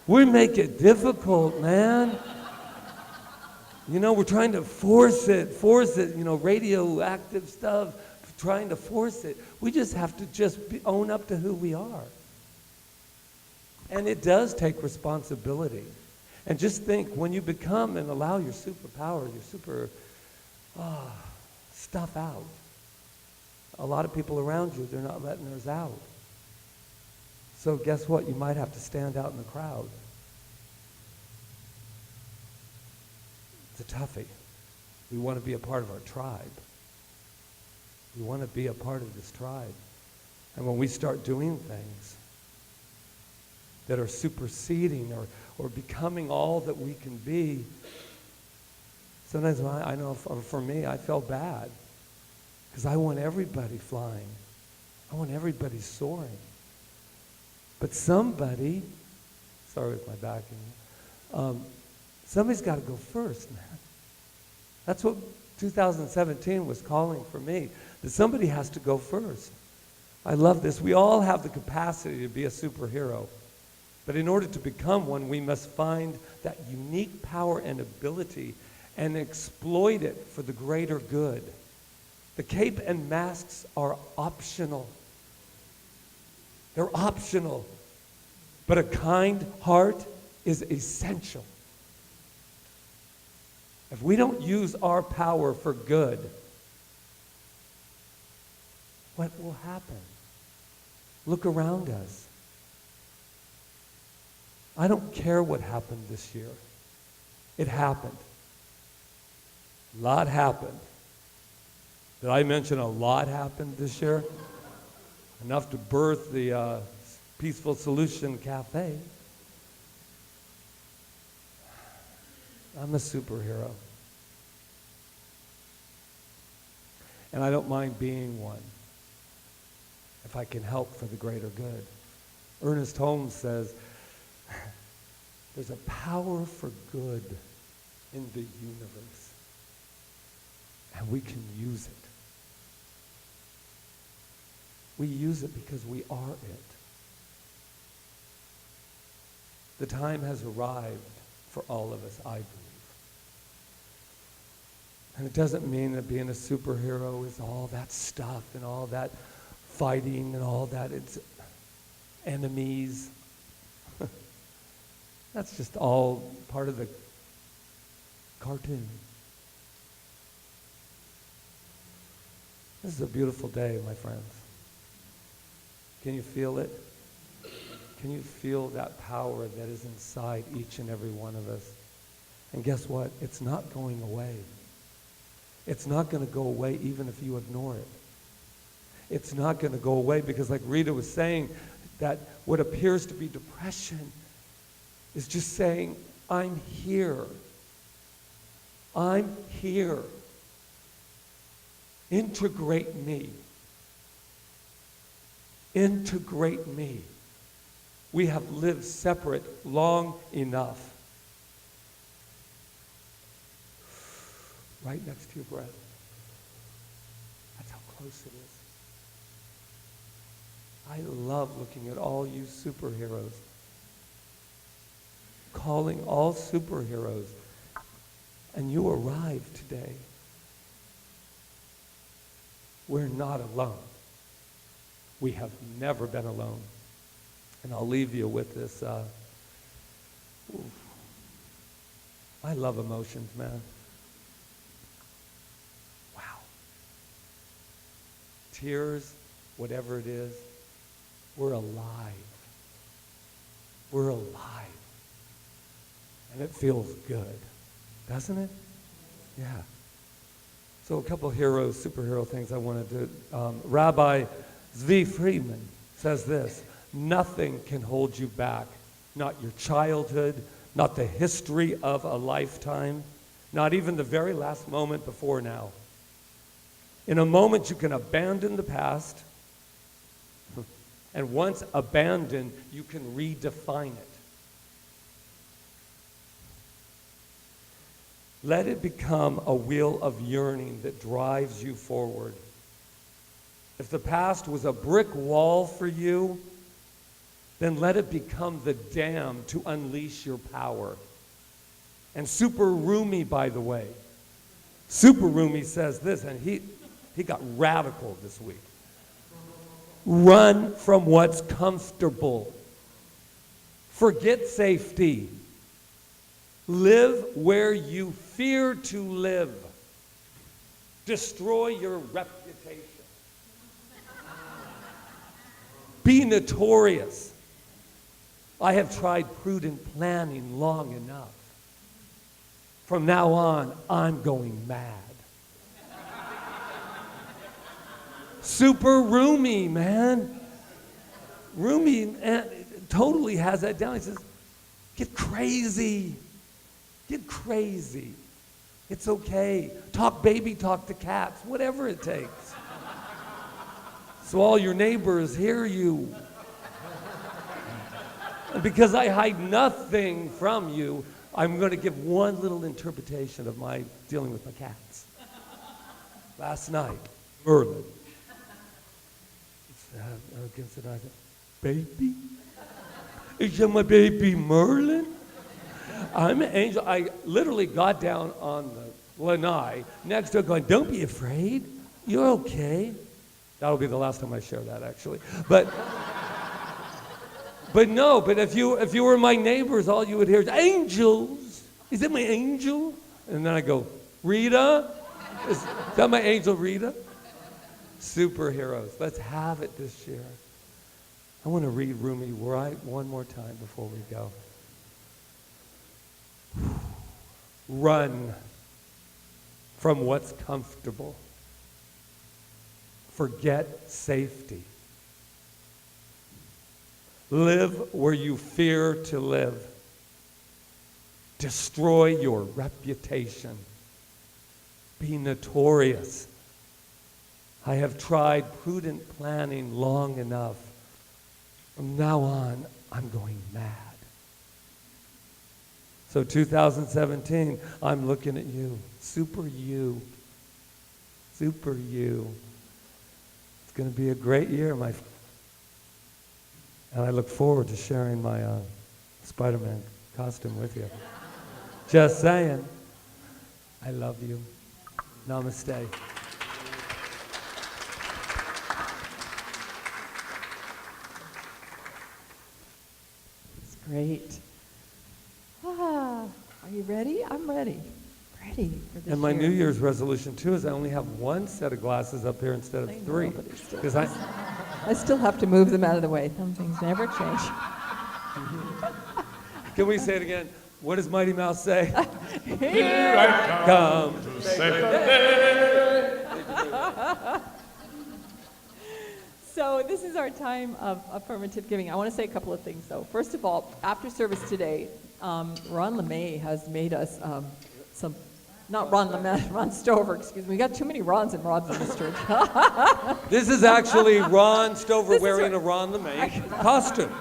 We make it difficult, man. You know, we're trying to force it, radioactive stuff, trying to force it. We just have to own up to who we are. And it does take responsibility. And just think, when you become and allow your superpower, your super stuff out, a lot of people around you, they're not letting theirs out. So guess what? You might have to stand out in the crowd. It's a toughie. We want to be a part of our tribe. We want to be a part of this tribe. And when we start doing things that are superseding or becoming all that we can be, sometimes I know for me, I felt bad. Because I want everybody flying. I want everybody soaring. But somebody, sorry with my backing, somebody's got to go first, man. That's what 2017 was calling for me, that somebody has to go first. I love this. We all have the capacity to be a superhero. But in order to become one, we must find that unique power and ability and exploit it for the greater good. The cape and masks are optional. They're optional. But a kind heart is essential. If we don't use our power for good, what will happen? Look around us. I don't care what happened this year. It happened. A lot happened. Did I mention a lot happened this year? Enough to birth the Peaceful Solution Cafe. I'm a superhero. And I don't mind being one if I can help for the greater good. Ernest Holmes says, there's a power for good in the universe, and we can use it. We use it because we are it. The time has arrived for all of us, I believe. And it doesn't mean that being a superhero is all that stuff and all that fighting and all that. It's enemies. That's just all part of the cartoon. This is a beautiful day, my friends. Can you feel it? Can you feel that power that is inside each and every one of us? And guess what? It's not going away. It's not going to go away even if you ignore it. It's not going to go away because, like Rita was saying, that what appears to be depression is just saying, I'm here. I'm here. Integrate me. Integrate me. We have lived separate long enough. Right next to your breath. That's how close it is. I love looking at all you superheroes. Calling all superheroes. And you arrived today. We're not alone. We have never been alone. And I'll leave you with this. I love emotions, man. Wow. Tears, whatever it is, we're alive. We're alive. And it feels good, doesn't it? Yeah. So a couple heroes, superhero things I wanted to. Rabbi Zvi Friedman says this: nothing can hold you back. Not your childhood, not the history of a lifetime, not even the very last moment before now. In a moment, you can abandon the past, and once abandoned, you can redefine it. Let it become a wheel of yearning that drives you forward. If the past was a brick wall for you, then let it become the dam to unleash your power. And Super Rumi, by the way, Super Rumi says this, and he got radical this week. Run from what's comfortable. Forget safety. Live where you fear to live. Destroy your reputation. Be notorious. I have tried prudent planning long enough. From now on, I'm going mad. Super Rumi, man. Rumi totally has that down. He says, get crazy. Get crazy. It's okay. Talk baby talk to cats, whatever it takes. So all your neighbors hear you. And because I hide nothing from you, I'm going to give one little interpretation of my dealing with my cats. Last night, Merlin. Against it, I said, baby? Is that my baby Merlin? I'm an angel. I literally got down on the lanai next to her going, don't be afraid. You're okay. That'll be the last time I share that, actually. But no, but if you were my neighbors, all you would hear is, angels. Is that my angel? And then I go, Rita? Is that my angel, Rita? Superheroes. Let's have it this year. I want to read Rumi right one more time before we go. Run from what's comfortable. Forget safety. Live where you fear to live. Destroy your reputation. Be notorious. I have tried prudent planning long enough. From now on, I'm going mad. So 2017, I'm looking at you. Super you. Super you. It's going to be a great year, my friend. And I look forward to sharing my Spider-Man costume with you. Just saying. I love you. Namaste.
It's great. Are you ready? I'm ready. Ready for this
And my
year.
New Year's resolution, too, is I only have one set of glasses up here instead
I
of
know,
three.
but it's still-
Because
I still have to move them out of the way. Some things never change.
Can we say it again? What does Mighty Mouse say?
Here I
Come.
So this is our time of affirmative giving. I want to say a couple of things, though. First of all, after service today, Ron LeMay has made us some, not Ron LeMay, Ron Stover, excuse me. We got too many Rons and Rods in this church.
This is actually Ron Stover
This is
wearing
what-
a Ron LeMay costume.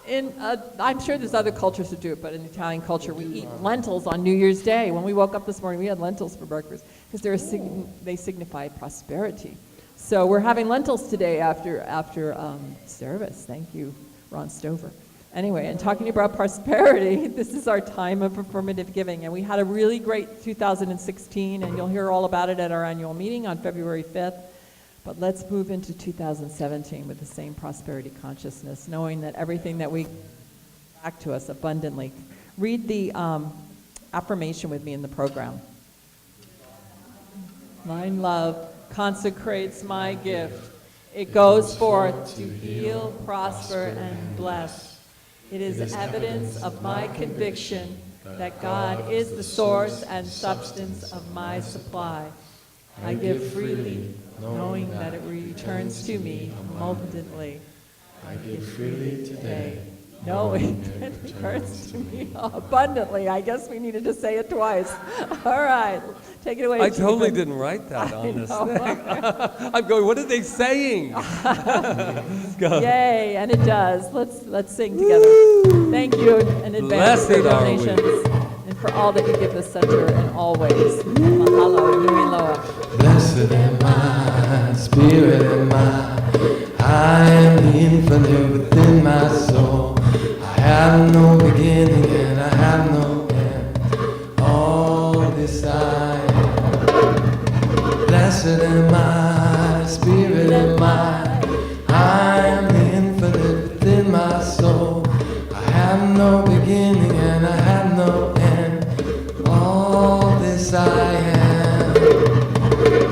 I'm sure there's other cultures that do it, but in Italian culture, we eat lentils on New Year's Day. When we woke up this morning, we had lentils for breakfast because they signify prosperity. So we're having lentils today after service. Thank you, Ron Stover. Anyway, and talking about prosperity, this is our time of affirmative giving, and we had a really great 2016, and you'll hear all about it at our annual meeting on February 5th. But let's move into 2017 with the same prosperity consciousness, knowing that everything that we back to us abundantly. Read the affirmation with me in the program. Mine love consecrates my gift. It goes forth to heal, prosper, and bless. It is evidence of my conviction that God is the source and substance of my supply. I give freely, knowing that it returns to me abundantly.
I give freely today,
Knowing that it returns to me abundantly. I guess we needed to say it twice. All right, take it away.
I totally
Chief.
didn't write that
I
on this
know.
thing. I'm going, what are they saying? Go.
Yay, and it does. Let's sing together. Thank you in advance for
Blessed
your
are we.
donations. for all that you give the center and always. Mahalo, nui loa.
Blessed am I, spirit am I am the infinite within my soul. I have no beginning and I have no end. All this I am. Blessed am I, spirit am I am the infinite within my soul. I have no beginning and I have no end. All this I am.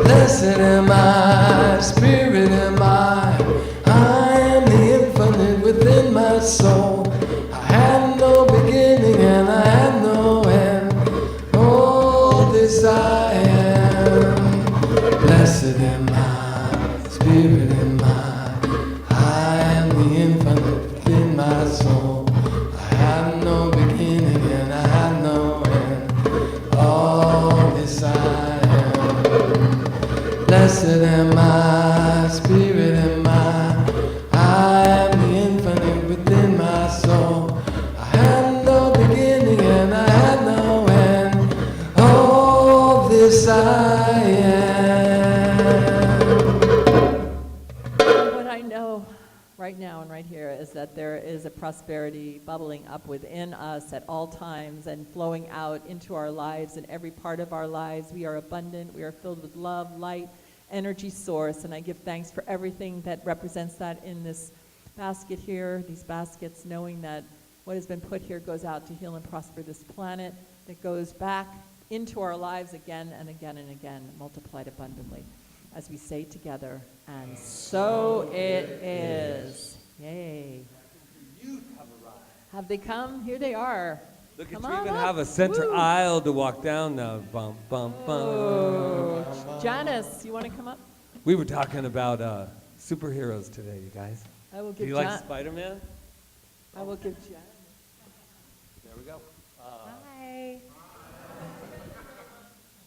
Blessed am I, spirit am I am the infinite within my soul. I have no beginning and I have no end. All this I am. Blessed am I, spirit am I am the infinite within my soul. I have no beginning and I have no end. All this I am. Blessed am I, spirit am I am the infinite within my soul. I have no beginning and I have no end. All this I am.
What I know right now and right here is that there is a prosperity bubbling up within us at all times and flowing out into our lives and every part of our lives. We are abundant. We are filled with love, light, energy source, and I give thanks for everything that represents that in this basket here, these baskets, knowing that what has been put here goes out to heal and prosper this planet, that goes back into our lives again and again and again, multiplied abundantly, as we say together, and so it is. Yay. Have they come? Here they are.
Look at
Come
you
on
even
up.
have a center
Woo.
aisle to walk down now. Bum, bum, bum.
Oh. Janice, you want to come up?
We were talking about superheroes today, you guys.
I will
Do
give
you like Spider-Man?
I will give Jan.
There we go.
Hi.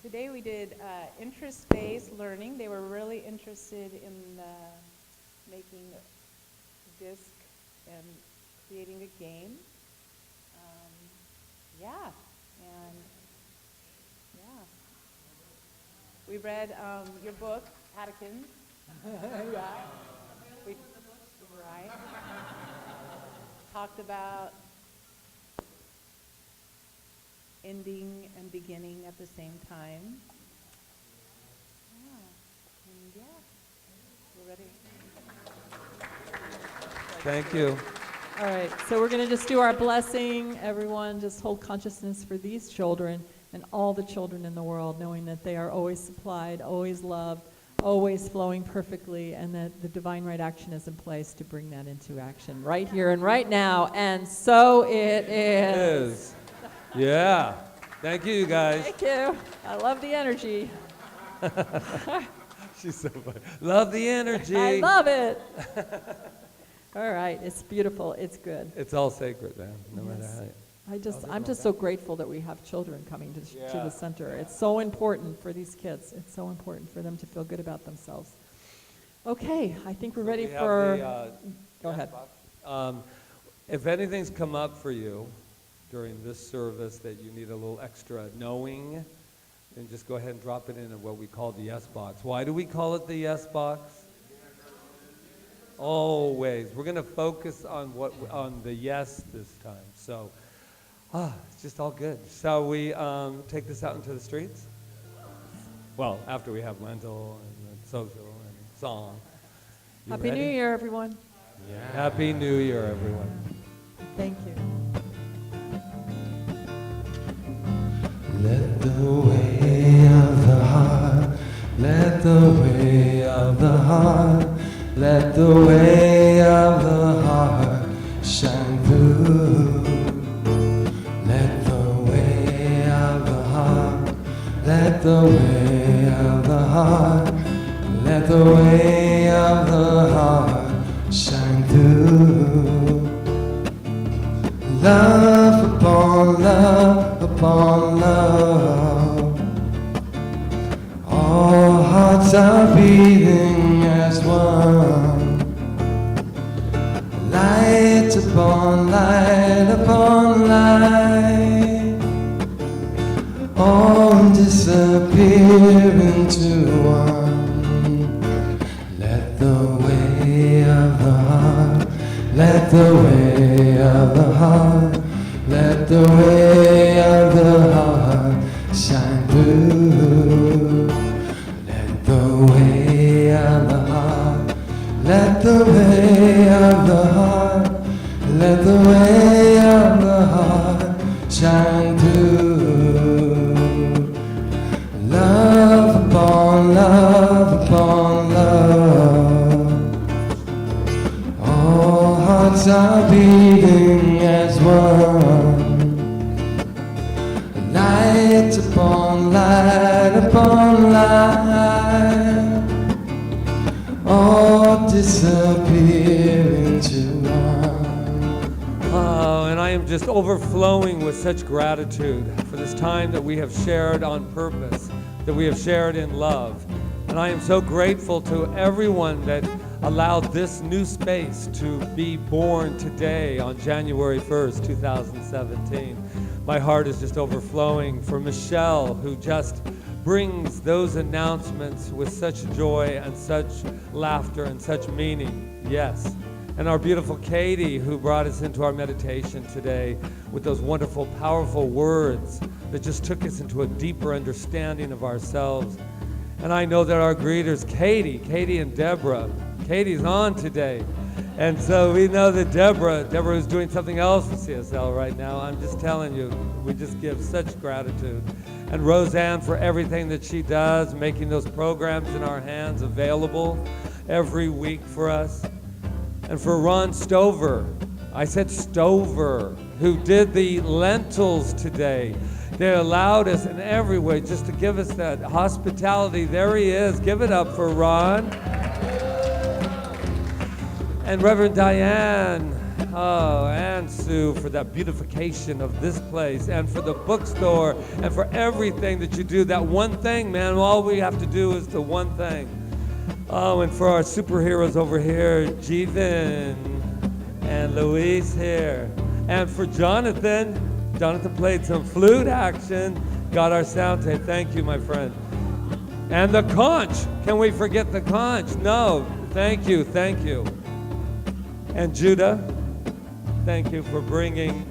Today we did interest-based learning. They were really interested in making a disc and creating a game. Yeah, and yeah. We read your book, Atkins. Yeah. Right. Talked about ending and beginning at the same time. Yeah. And yeah. We're ready.
Thank you.
All right, so we're going to just do our blessing. Everyone, just hold consciousness for these children and all the children in the world, knowing that they are always supplied, always loved, always flowing perfectly, and that the divine right action is in place to bring that into action right here and right now. And so it is.
Yeah. Thank you, you guys.
Thank you. I love the energy.
She's so funny. Love the energy.
I love it. All right, it's beautiful. It's good.
It's all sacred, man. No matter
Yes.
how.
I'm just so grateful that we have children coming to the center. It's so important for these kids. It's so important for them to feel good about themselves. Okay, I think we're ready
We have
for.
the,
Go ahead.
If anything's come up for you during this service that you need a little extra knowing, then just go ahead and drop it in what we call the yes box. Why do we call it the yes box? Always. We're going to focus on on the yes this time. So, it's just all good. Shall we take this out into the streets? Well, after we have lentil and social and song. You
Happy
ready?
New Year, everyone.
Yeah. Happy New Year, everyone.
Thank you.
Let the way of the heart, let the way of the heart, let the way of the heart shine through. Let the way of the heart, let the way of the heart, let the way of the heart shine through. Love upon love upon love. All hearts are beating as one. Light upon light upon light. into one. Let the way of the heart, let the way of the heart, let the way of the heart shine through. Let the way of the heart, let the way of the heart, let the way of the heart shine through. Love upon love upon love. All hearts are beating as one. Light upon light upon light. All disappear into one.
Oh, and I am just overflowing with such gratitude for this time that we have shared on purpose, that we have shared in love. And I am so grateful to everyone that allowed this new space to be born today on January 1st, 2017. My heart is just overflowing for Michelle, who just brings those announcements with such joy and such laughter and such meaning. Yes. And our beautiful Katie, who brought us into our meditation today with those wonderful, powerful words that just took us into a deeper understanding of ourselves. And I know that our greeters, Katie and Deborah, Katie's on today. And so we know that Deborah is doing something else for CSL right now. I'm just telling you, we just give such gratitude. And Roseanne for everything that she does, making those programs in our hands available every week for us. And for Ron Stover, I said Stover, who did the lentils today. They allowed us in every way just to give us that hospitality. There he is. Give it up for Ron. And Reverend Diane, and Sue for that beautification of this place, and for the bookstore, and for everything that you do. That one thing, man, all we have to do is the one thing. Oh, and for our superheroes over here, Jeevan and Louise here. And for Jonathan played some flute action, got our sound tape. Thank you, my friend. And the conch. Can we forget the conch? No. Thank you. And Judah, thank you for bringing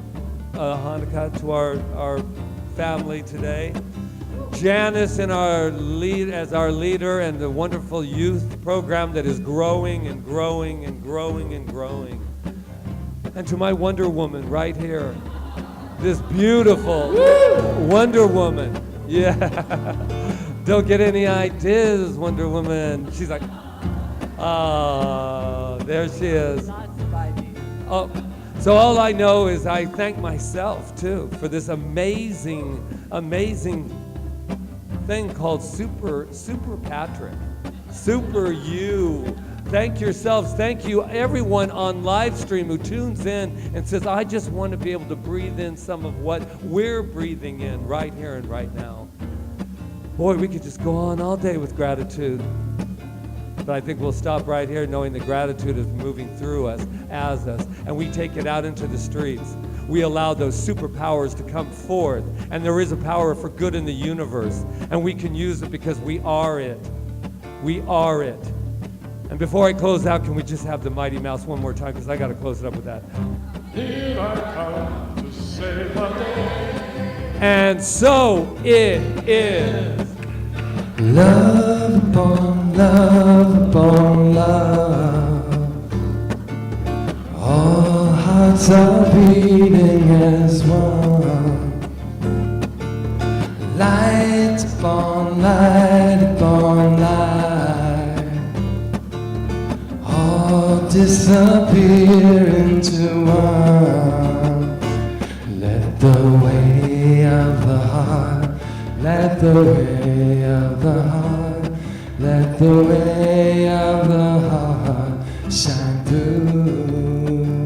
Hanukkah to our family today. Janice as our leader, and the wonderful youth program that is growing and growing and growing and growing. And to my Wonder Woman right here, this beautiful Wonder Woman. Yeah. Don't get any ideas, Wonder Woman. She's like, there she is. Oh, so all I know is I thank myself too for this amazing thing called Super Patrick, Super You. Thank yourselves. Thank you, everyone on live stream who tunes in and says, I just want to be able to breathe in some of what we're breathing in right here and right now. Boy, we could just go on all day with gratitude. But I think we'll stop right here knowing that gratitude is moving through us, as us, and we take it out into the streets. We allow those superpowers to come forth, and there is a power for good in the universe, and we can use it because we are it. We are it. And before I close out, can we just have the Mighty Mouse one more time, because I got to close it up with that.
Here I come to save my day.
And so it is.
Love upon love upon love. All hearts are beating as one. Light upon light upon light. All disappear into one. Let the way of the heart, let the way of the heart, let the way of the heart shine through.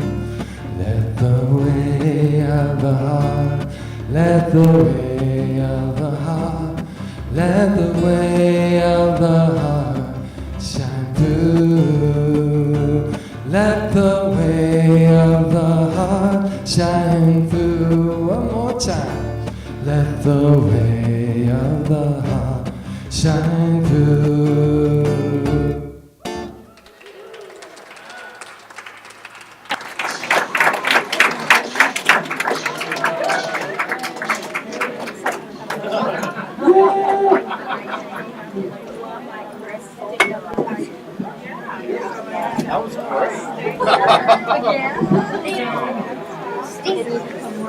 Let the way of the heart, let the way of the heart, let the way of the heart shine through. Let the way of the heart shine through. One more time. Let the way of the heart shine through.
That was great.